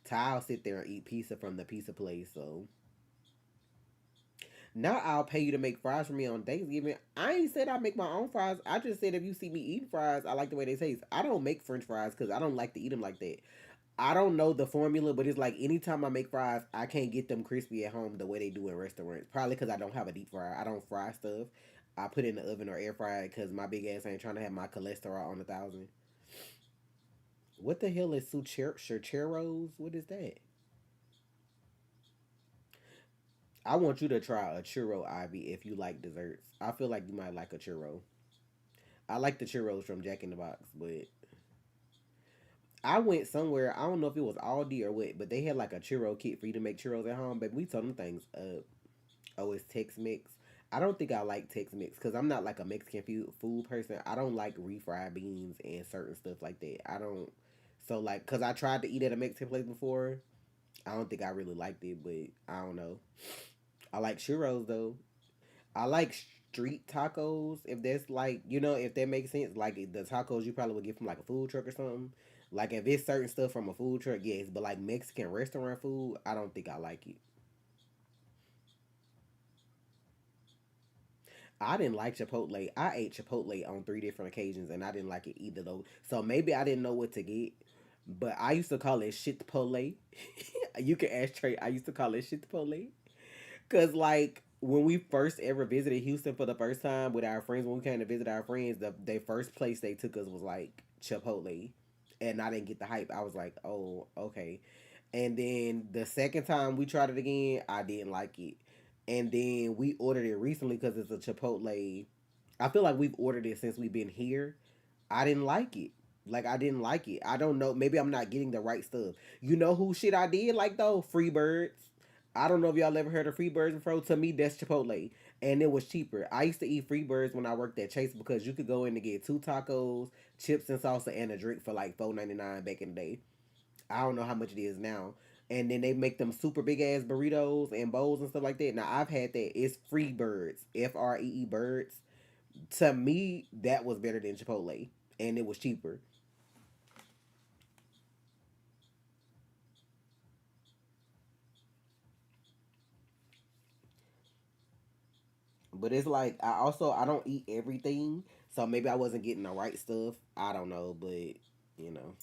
Ty sit there and eat pizza from the pizza place. So Now I'll pay you to make fries for me on Thanksgiving. I ain't said I make my own fries. I just said if you see me eating fries, I like the way they taste. I don't make French fries because I don't like to eat them like that. I don't know the formula, but it's like anytime I make fries, I can't get them crispy at home the way they do in restaurants. Probably because I don't have a deep fryer. I don't fry stuff. I put it in the oven or air fry because my big ass ain't trying to have my cholesterol on 1,000. What the hell is churros? What is that? I want you to try a churro, Ivy, if you like desserts. I feel like you might like a churro. I like the churros from Jack in the Box, but I went somewhere. I don't know if it was Aldi or what, but they had like a churro kit for you to make churros at home. But we told them things up. Oh, it's Tex Mex. I don't think I like Tex Mex because I'm not like a Mexican food person. I don't like refried beans and certain stuff like that. I don't. So like, cause I tried to eat at a Mexican place before. I don't think I really liked it, but I don't know. I like churros though. I like street tacos. If that's like, if that makes sense. Like the tacos you probably would get from like a food truck or something. Like if it's certain stuff from a food truck, yes. But like Mexican restaurant food, I don't think I like it. I didn't like Chipotle. I ate Chipotle on 3 different occasions and I didn't like it either though. So maybe I didn't know what to get. But I used to call it shit Chipotle. You can ask Trey. I used to call it shit Chipotle. Cause like when we first ever visited Houston for the first time with our friends, when we came to visit our friends, the first place they took us was like Chipotle, and I didn't get the hype. I was like, oh, okay. And then the second time we tried it again, I didn't like it. And then we ordered it recently because it's a Chipotle. I feel like we've ordered it since we've been here. I didn't like it. Like I didn't like it. I don't know. Maybe I'm not getting the right stuff. You know who shit I did like though? Freebirds. I don't know if y'all ever heard of Freebirds before. To me, that's Chipotle, and it was cheaper. I used to eat Freebirds when I worked at Chase because you could go in to get 2 tacos, chips and salsa, and a drink for like $4.99 back in the day. I don't know how much it is now. And then they make them super big ass burritos and bowls and stuff like that. Now I've had that. It's Freebirds, FREE birds. To me, that was better than Chipotle, and it was cheaper. But it's like I don't eat everything, so maybe I wasn't getting the right stuff. I don't know, but you know,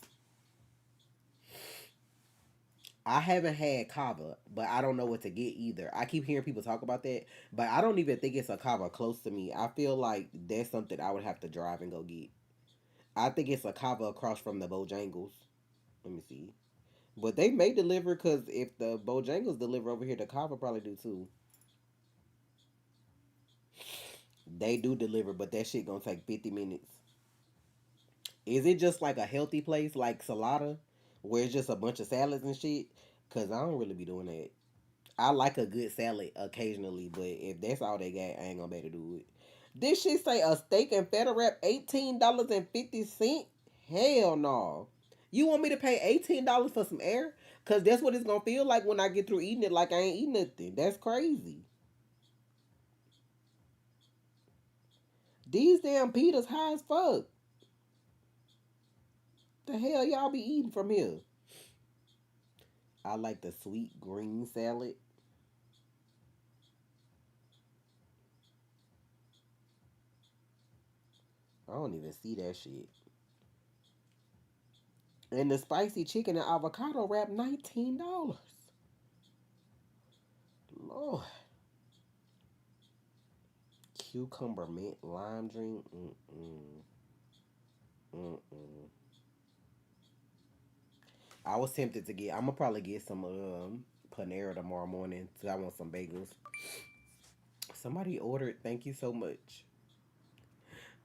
I haven't had kava, but I don't know what to get either. I keep hearing people talk about that, but I don't even think it's a kava close to me. I feel like that's something I would have to drive and go get. I think it's a kava across from the Bojangles. Let me see. But they may deliver because if the Bojangles deliver over here, the kava probably do too. They do deliver, but that shit gonna take 50 minutes. Is it just like a healthy place like Salada, where it's just a bunch of salads and shit? Cause I don't really be doing that. I like a good salad occasionally, but if that's all they got, I ain't gonna be able to do it. This shit say a steak and feta wrap $18.50. Hell no. You want me to pay $18 for some air? Cause that's what it's gonna feel like when I get through eating it. Like I ain't eating nothing. That's crazy. These damn pitas high as fuck. The hell y'all be eating from here? I like the sweet green salad. I don't even see that shit. And the spicy chicken and avocado wrap $19. Lord. Cucumber mint lime drink. Mm-mm. Mm-mm. I was tempted to get. I'm gonna probably get some Panera tomorrow morning. So I want some bagels. Somebody ordered. Thank you so much,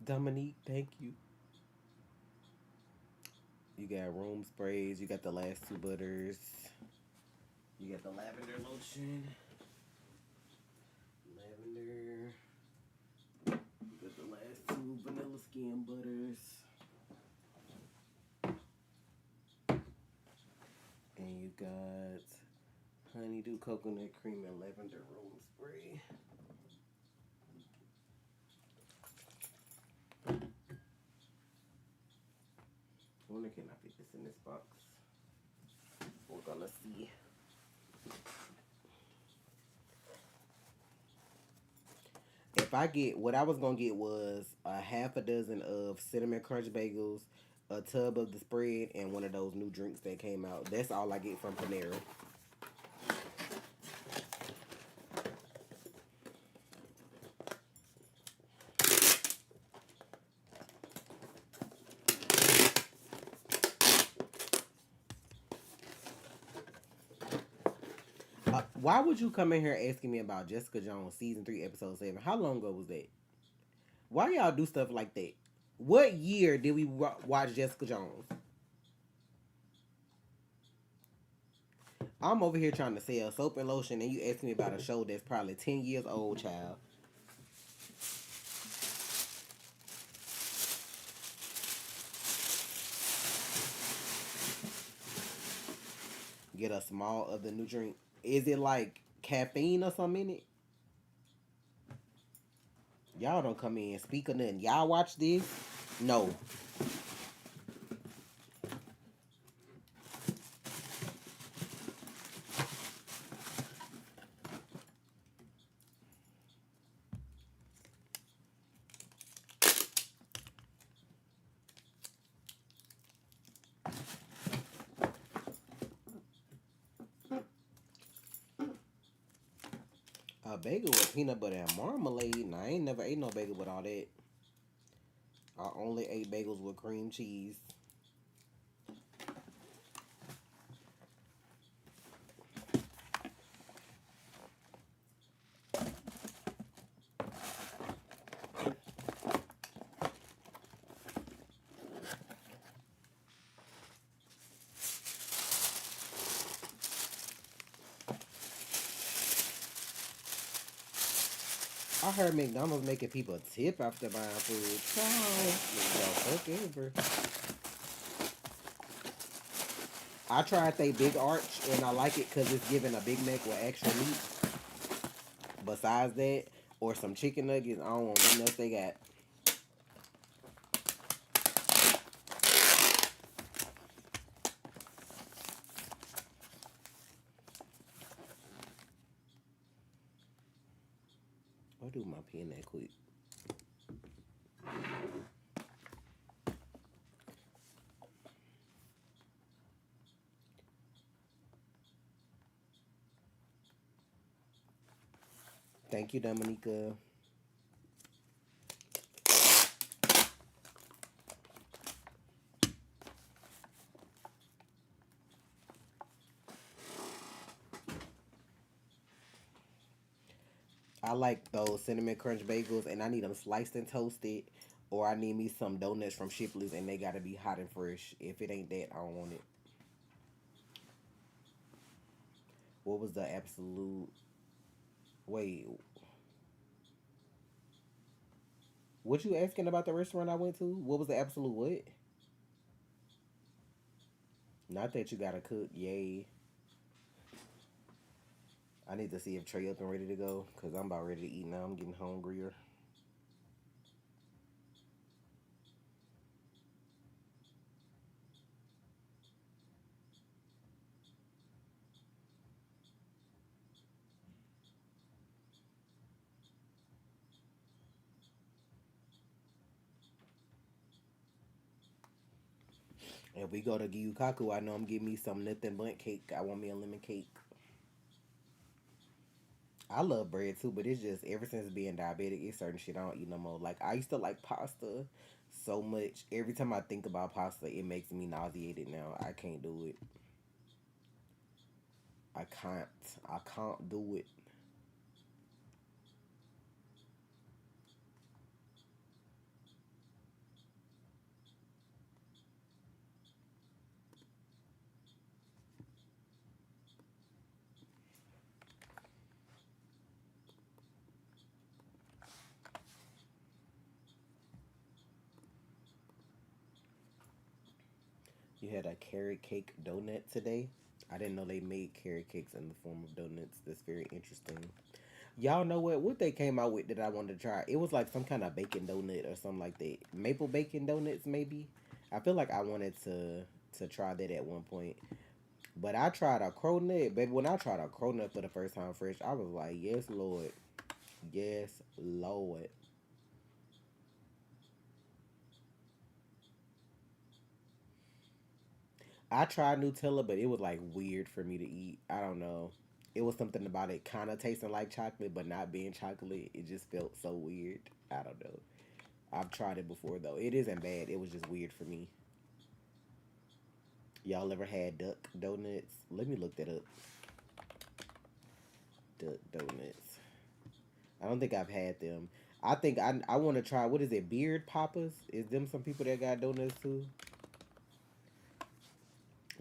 Dominique. Thank you. You got room sprays. You got the last two butters. You got the lavender lotion. Lavender. You got the last two vanilla skin butters. And you got honeydew coconut cream and lavender room spray. I wonder can I fit this in this box? We're gonna see. if I get what I was gonna get was a half a dozen of cinnamon crunch bagels, a tub of the spread, and one of those new drinks that came out. That's all I get from Panera. Why would you come in here asking me about Jessica Jones season 3 episode 7? How long ago was that? Why y'all do stuff like that? What year did we watch Jessica Jones? I'm over here trying to sell soap and lotion, and you ask me about a show that's probably 10 years old, child. Get a small of the new drink. Is it like caffeine or something in it? Y'all don't come in and speak of nothing. Y'all watch this? No. A bagel with peanut butter and marmalade? Nah, I ain't never ate no bagel with all that. I only ate bagels with cream cheese. I heard McDonald's making people tip after buying food. Fuck ever. I tried they Big Arch and I like it because it's giving a Big Mac with extra meat. Besides that, or some chicken nuggets, I don't want nothing else they got. I'll do my pen that quick. Thank you, Dominica. I like those cinnamon crunch bagels, and I need them sliced and toasted, or I need me some donuts from Shipley's, and they gotta be hot and fresh. If it ain't that, I don't want it. What was the absolute? Wait, what you asking about the restaurant I went to? What was the absolute what? Not that you gotta cook, yay. I need to see if Trey up and ready to go, cause I'm about ready to eat now. I'm getting hungrier. If we go to Gyukaku, I know I'm getting me some nothing but cake. I want me a lemon cake. I love bread too, but it's just ever since being diabetic, it's certain shit I don't eat no more. Like I used to like pasta so much. Every time I think about pasta, it makes me nauseated now. I can't do it. I can't. I can't do it. You had a carrot cake donut today. I didn't know they made carrot cakes in the form of donuts. That's very interesting. Y'all know what they came out with that I wanted to try? It was like some kind of bacon donut or something like that. Maple bacon donuts, maybe. I feel like I wanted to try that at one point. But I tried a cronut, baby. When I tried a cronut for the first time fresh, I was like, yes, Lord. Yes, Lord. I tried Nutella, but it was like weird for me to eat. I don't know. It was something about it kind of tasting like chocolate, but not being chocolate. It just felt so weird. I don't know. I've tried it before though. It isn't bad. It was just weird for me. Y'all ever had duck donuts? Let me look that up. Duck donuts. I don't think I've had them. I think I want to try. What is it? Beard poppers? Is them some people that got donuts too?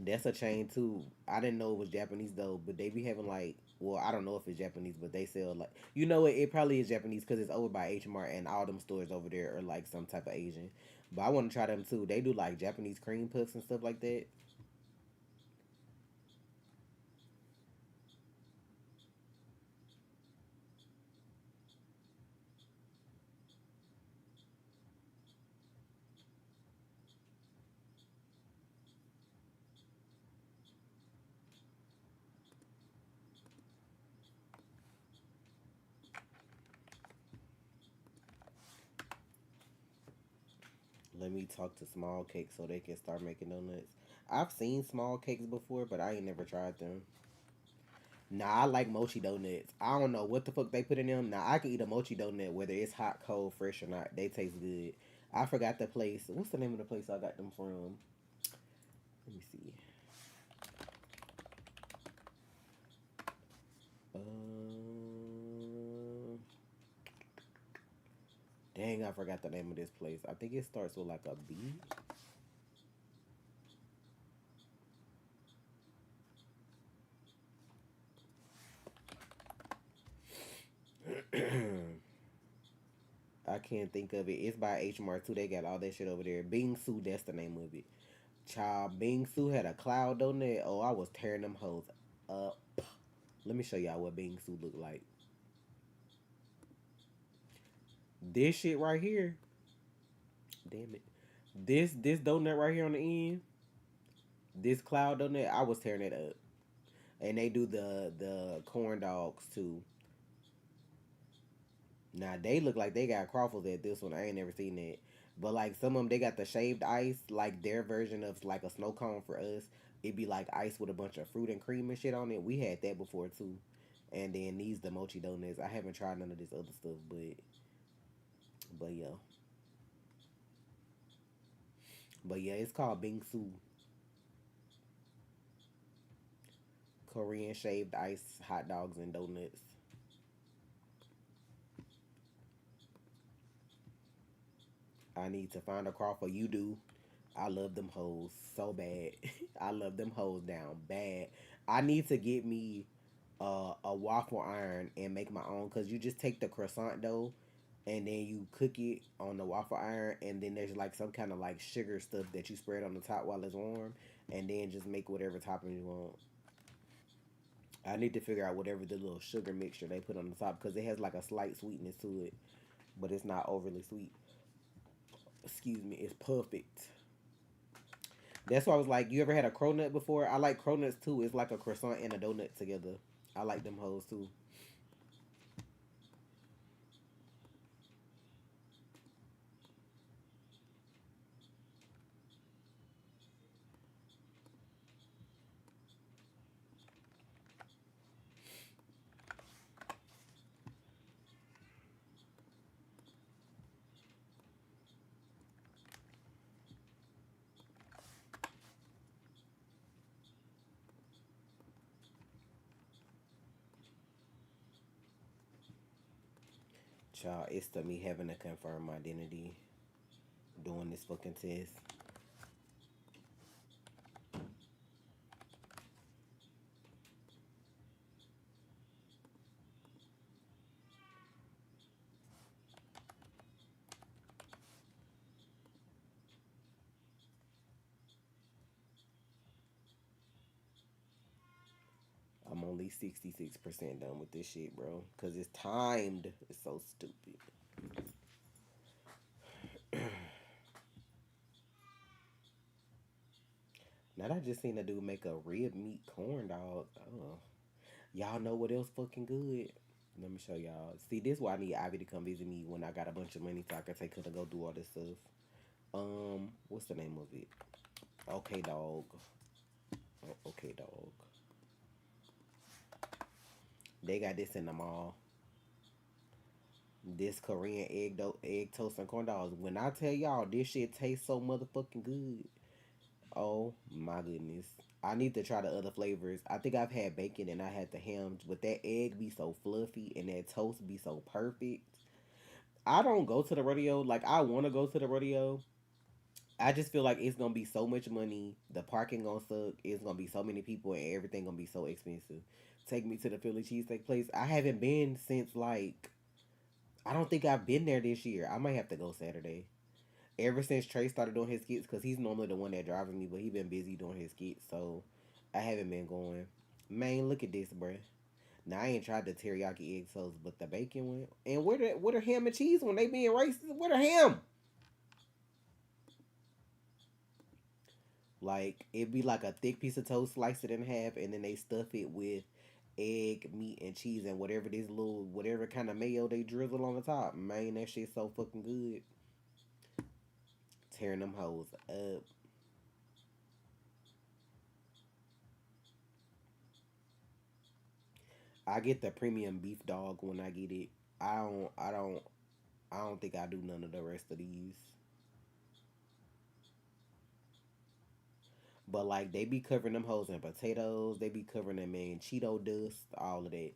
That's a chain too. I didn't know it was Japanese though, but they be having like, well, I don't know if it's Japanese, but they sell like, you know what? It probably is Japanese because it's over by H Mart and all them stores over there are like some type of Asian. But I want to try them too. They do like Japanese cream puffs and stuff like that. Let me talk to Small Cakes so they can start making donuts. I've seen Small Cakes before, but I ain't never tried them. Nah, I like mochi donuts. I don't know what the fuck they put in them. Now I can eat a mochi donut whether it's hot, cold, fresh or not. They taste good. I forgot the place. What's the name of the place I got them from? Let me see. Dang, I forgot the name of this place. I think it starts with like a B. I can't think of it. It's by H Mart too. They got all that shit over there. Bing Su, that's the name of it. Child, Bing Su had a cloud donut. Oh, I was tearing them hoes up. Let me show y'all what Bing Su look like. This shit right here. Damn it. This donut right here on the end. This cloud donut. I was tearing it up. And they do the corn dogs too. Now they look like they got croffles at this one. I ain't never seen that. But like some of them, they got the shaved ice, like their version of like a snow cone for us. It'd be like ice with a bunch of fruit and cream and shit on it. We had that before too. And then these the mochi donuts. I haven't tried none of this other stuff, but yeah, but yeah, it's called Bingsu Korean shaved ice hot dogs and donuts. I need to find a crawler. You do. I love them hoes so bad. I love them hoes down bad. I need to get me a waffle iron and make my own because you just take the croissant dough and then you cook it on the waffle iron and then there's like some kind of like sugar stuff that you spread on the top while it's warm and then just make whatever topping you want. I need to figure out whatever the little sugar mixture they put on the top because it has like a slight sweetness to it, but it's not overly sweet. Excuse me, it's perfect. That's why I was like, you ever had a cronut before? I like cronuts too. It's like a croissant and a donut together. I like them hoes too. Child, it's to me having to confirm my identity doing this fucking test. I'm only 66% done with this shit, bro. Because it's timed. It's so stupid. Now I just seen a dude make a rib meat corn dog. Oh. Y'all know what else fucking good? Let me show y'all. See, this is why I need Ivy to come visit me when I got a bunch of money so I can take her to go do all this stuff. What's the name of it? Okay, dog. Okay, dog. They got this in the mall. This Korean egg toast and corn dogs. When I tell y'all this shit tastes so motherfucking good. Oh my goodness. I need to try the other flavors. I think I've had bacon and I had the ham, but that egg be so fluffy and that toast be so perfect. I don't go to the rodeo. Like I want to go to the rodeo. I just feel like it's gonna be so much money. The parking gonna suck. It's gonna be so many people and everything gonna be so expensive. Take me to the Philly cheesesteak place. I haven't been since like I don't think I've been there this year. I might have to go Saturday. Ever since Trey started doing his skits, because he's normally the one that driving me, but he been busy doing his skits, so I haven't been going. Man, look at this, bruh. Now I ain't tried the teriyaki egg toast, but the bacon one. And where the ham and cheese when they being racist? Where the ham? Like it be like a thick piece of toast, slice it in half, and then they stuff it with egg, meat, and cheese, and whatever kind of mayo they drizzle on the top. Man, that shit so fucking good. Tearing them hoes up. I get the premium beef dog when I get it. I don't. I don't. I don't think I do none of the rest of these. But like they be covering them hoes in potatoes. They be covering them in Cheeto dust. All of that.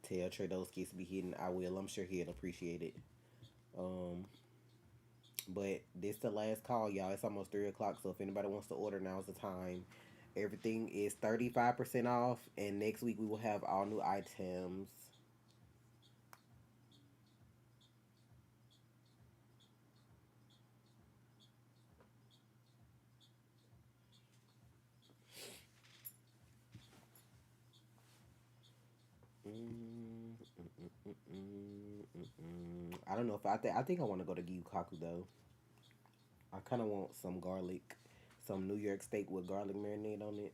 Tell Trey those kids be hitting. I will. I'm sure he'll appreciate it. Um. But this the last call, y'all. It's almost 3 o'clock. So if anybody wants to order, now's the time. Everything is 35% off, and next week we will have all new items. I don't know if I think I want to go to Gyukaku though. I kind of want some garlic, some New York steak with garlic marinade on it,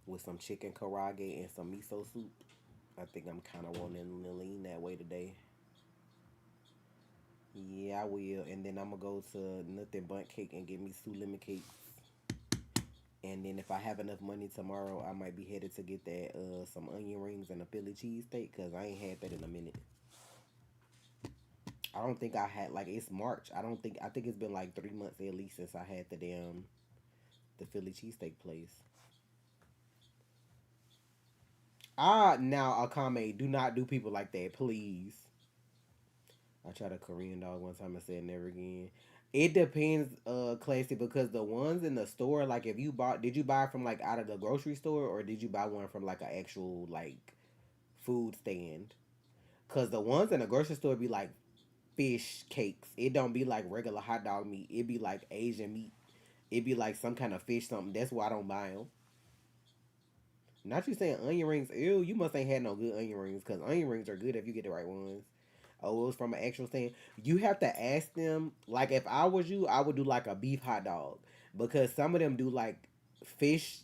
with some chicken karage and some miso soup. I think I'm kind of wanting to lean that way today. Yeah, I will. And then I'm gonna go to Nothing Bundt Cake and get me 2 lemon cakes. And then if I have enough money tomorrow, I might be headed to get that some onion rings and a Philly cheesesteak because I ain't had that in a minute. I don't think I had like it's March. I think it's been like 3 months at least since I had the Philly cheesesteak place. Ah, now Akame, do not do people like that, please. I tried a Korean dog one time and said never again. It depends, classy, because the ones in the store, like if you bought, did you buy from like out of the grocery store or did you buy one from like an actual like food stand? Cause the ones in the grocery store be like fish cakes. It don't be like regular hot dog meat. It be like Asian meat. It be like some kind of fish something. That's why I don't buy them. Not you saying onion rings. Ew, you must ain't had no good onion rings. Cause onion rings are good if you get the right ones. Oh, it was from an actual stand. You have to ask them. Like if I was you, I would do like a beef hot dog because some of them do like fish.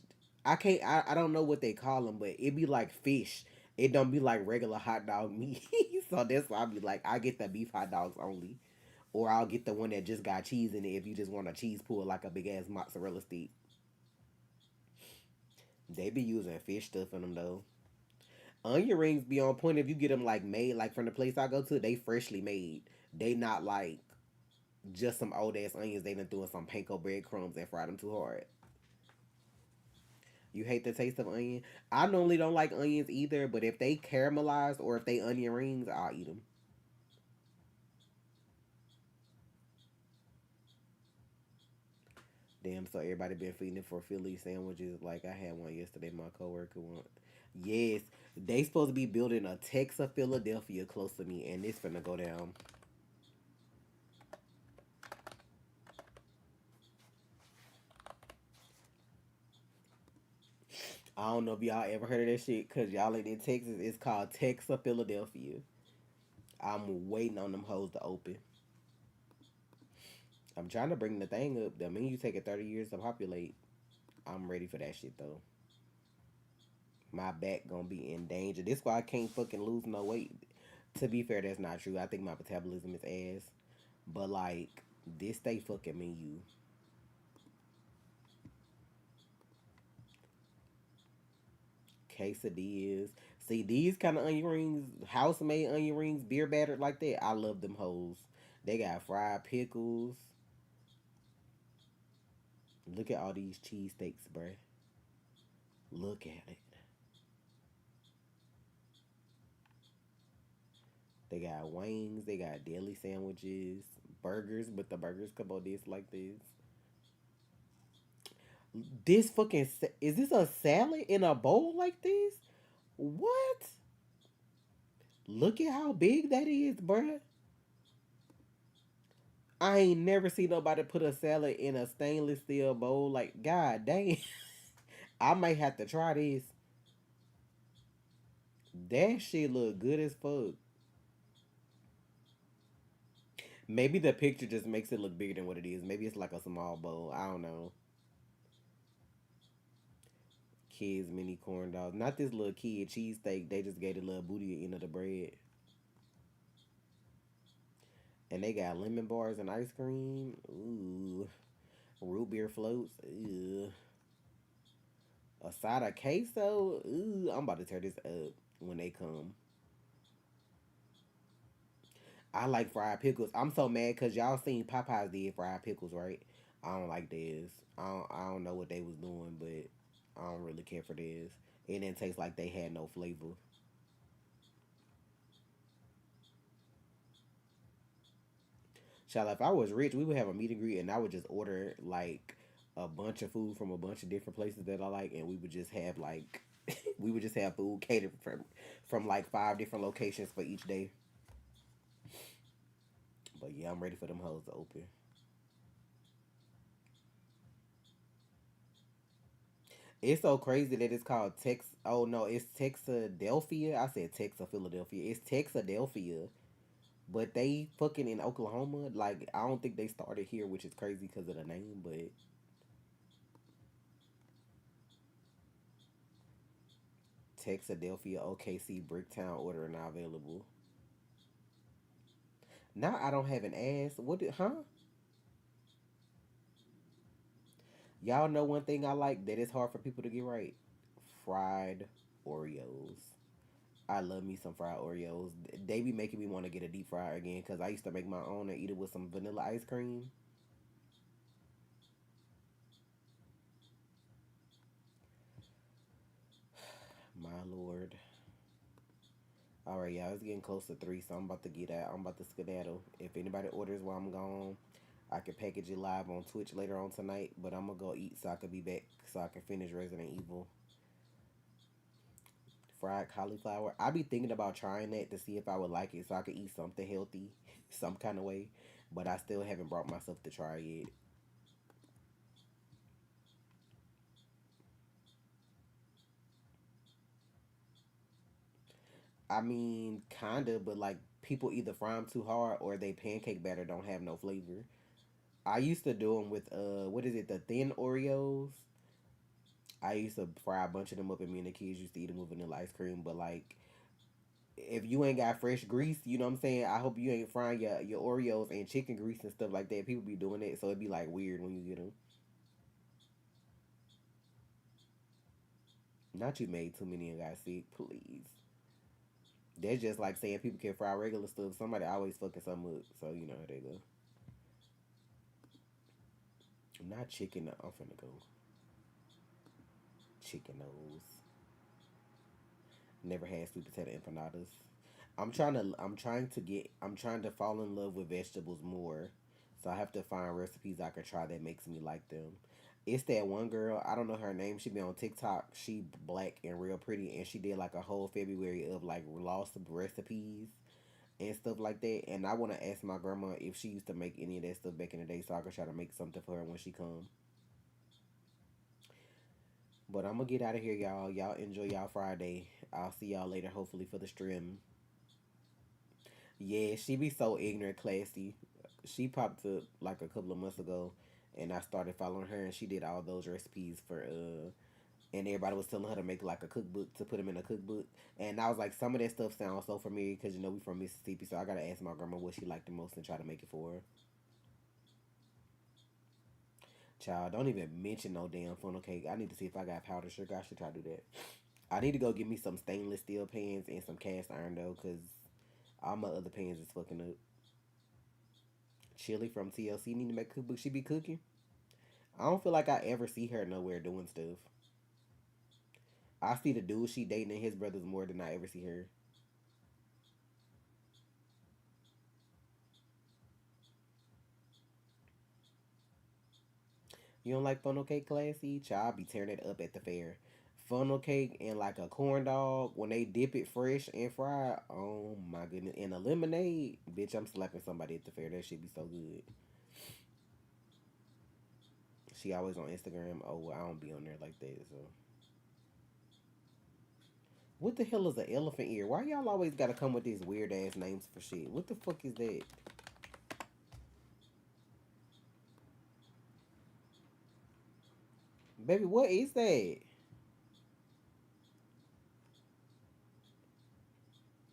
I can't. I don't know what they call them, but it be like fish. It don't be like regular hot dog meat. So that's why I be like, I get the beef hot dogs only, or I'll get the one that just got cheese in it. If you just want a cheese pull like a big ass mozzarella stick, they be using fish stuff in them though. Onion rings be on point if you get them like made like from the place I go to. They freshly made. They not like just some old ass onions they done threw in some panko breadcrumbs and fried them too hard. You hate the taste of onion. I normally don't like onions either, but if they caramelized or if they onion rings, I'll eat them. Damn, so everybody been feeding for Philly sandwiches. Like I had one yesterday. My coworker want. Yes, they supposed to be building a Texas Philadelphia close to me, and it's finna go down. I don't know if y'all ever heard of that shit, cause y'all ain't in Texas. It's called Texas Philadelphia. I'm waiting on them hoes to open. I'm trying to bring the thing up. The menu taking 30 years to populate. I'm ready for that shit though. My back gonna be in danger. This why I can't fucking lose no weight. To be fair, that's not true. I think my metabolism is ass. But like this stay fucking menu. Quesadillas. See these kind of onion rings, house made onion rings, beer battered like that. I love them hoes. They got fried pickles. Look at all these cheesesteaks, bruh. Look at it. They got wings. They got deli sandwiches, burgers, but the burgers come on this like this. This fucking is this a salad in a bowl like this? What? Look at how big that is, bruh. I ain't never seen nobody put a salad in a stainless steel bowl. Like, god dang. I might have to try this. That shit look good as fuck. Maybe the picture just makes it look bigger than what it is. Maybe it's like a small bowl. I don't know. Kids mini corn dogs. Not this little kid cheesesteak. They just gave the little booty end of the bread. And they got lemon bars and ice cream. Ooh. Root beer floats. Ooh. A side of queso. Ooh. I'm about to tear this up when they come. I like fried pickles. I'm so mad because y'all seen Popeyes did fried pickles, right? I don't like theirs. I don't know what they was doing, but I don't really care for theirs. It didn't taste like they had no flavor. Child, if I was rich, we would have a meet and greet, and I would just order like a bunch of food from a bunch of different places that I like, and we would just have like we would just have food catered from like 5 different locations for each day. But yeah, I'm ready for them hoes to open. It's so crazy that it's called Tex. Oh no, it's Texadelphia. I said Texas, Philadelphia. It's Texadelphia, but they fucking in Oklahoma. Like I don't think they started here, which is crazy because of the name. But Texadelphia, OKC, Bricktown, order now available. Now I don't have an ass. What did? Huh? Y'all know one thing I like that is hard for people to get right. Fried Oreos. I love me some fried Oreos. They be making me want to get a deep fryer again because I used to make my own and eat it with some vanilla ice cream. My lord. All right, y'all. It's getting close to 3, so I'm about to get out. I'm about to skedaddle. If anybody orders while I'm gone, I can package it live on Twitch later on tonight. But I'm gonna go eat so I can be back so I can finish Resident Evil. Fried cauliflower. I be thinking about trying that to see if I would like it so I could eat something healthy some kind of way. But I still haven't brought myself to try it. I mean, kinda, but like people either fry them too hard or they pancake batter don't have no flavor. I used to do them with what is it, the thin Oreos. I used to fry a bunch of them up, and me and the kids used to eat them with vanilla ice cream. But like, if you ain't got fresh grease, you know what I'm saying. I hope you ain't frying your Oreos and chicken grease and stuff like that. People be doing it, so it'd be like weird when you get them. Not you made too many and got sick, please. That's just like saying people can fry regular stuff. Somebody always fucking something up, so you know how they go. Not chicken. I'm finna go chicken nose. Never had sweet potato empanadas. I'm trying to fall in love with vegetables more. So I have to find recipes I could try that makes me like them. It's that one girl, I don't know her name, she be on TikTok. She black and real pretty and she did like a whole February of like lost recipes and stuff like that. And I wanna ask my grandma if she used to make any of that stuff back in the day so I could try to make something for her when she come. But I'm gonna get out of here, y'all. Y'all enjoy y'all Friday. I'll see y'all later, hopefully for the stream. Yeah, she be so ignorant, classy. She popped up like a couple of months ago, and I started following her, and she did all those recipes for and everybody was telling her to make like a cookbook to put them in a cookbook. And I was like, some of that stuff sounds so familiar because you know we from Mississippi, so I gotta ask my grandma what she liked the most and try to make it for her. Child, don't even mention no damn funnel cake. I need to see if I got powdered sugar. I should try to do that. I need to go get me some stainless steel pans and some cast iron though, cause all my other pans is fucking up. Chili from TLC need to make a cookbook. She be cooking. I don't feel like I ever see her nowhere doing stuff. I see the dude she dating and his brothers more than I ever see her. You don't like funnel cake, classy? Child, I be tearing it up at the fair. Funnel cake and like a corn dog when they dip it fresh and fried. Oh my goodness! And a lemonade, bitch. I'm slapping somebody at the fair. That shit be so good. She always on Instagram. Oh, well, I don't be on there like that. So, what the hell is an elephant ear? Why y'all always gotta come with these weird ass names for shit? What the fuck is that? Baby, what is that?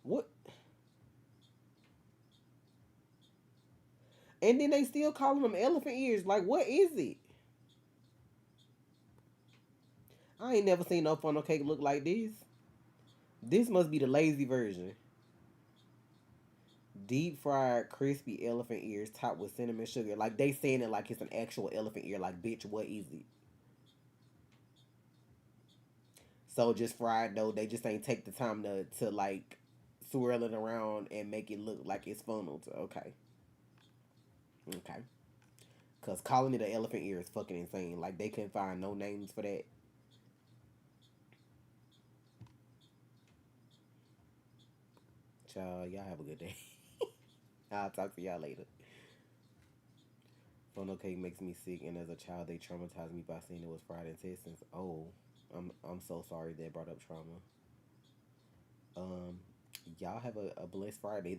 What? And then they still calling them elephant ears. Like, what is it? I ain't never seen no funnel cake look like this. This must be the lazy version. Deep fried, crispy elephant ears topped with cinnamon sugar. Like they saying it like it's an actual elephant ear. Like, bitch, what is it? So just fried though. They just ain't take the time to like swirl it around and make it look like it's funneled. Okay, okay. Cause calling it an elephant ear is fucking insane. Like they couldn't find no names for that. Child, y'all have a good day. I'll talk to y'all later. Funnel cake makes me sick, and as a child, they traumatized me by saying it was fried intestines. Oh, I'm so sorry that brought up trauma. Um, y'all have a blessed Friday.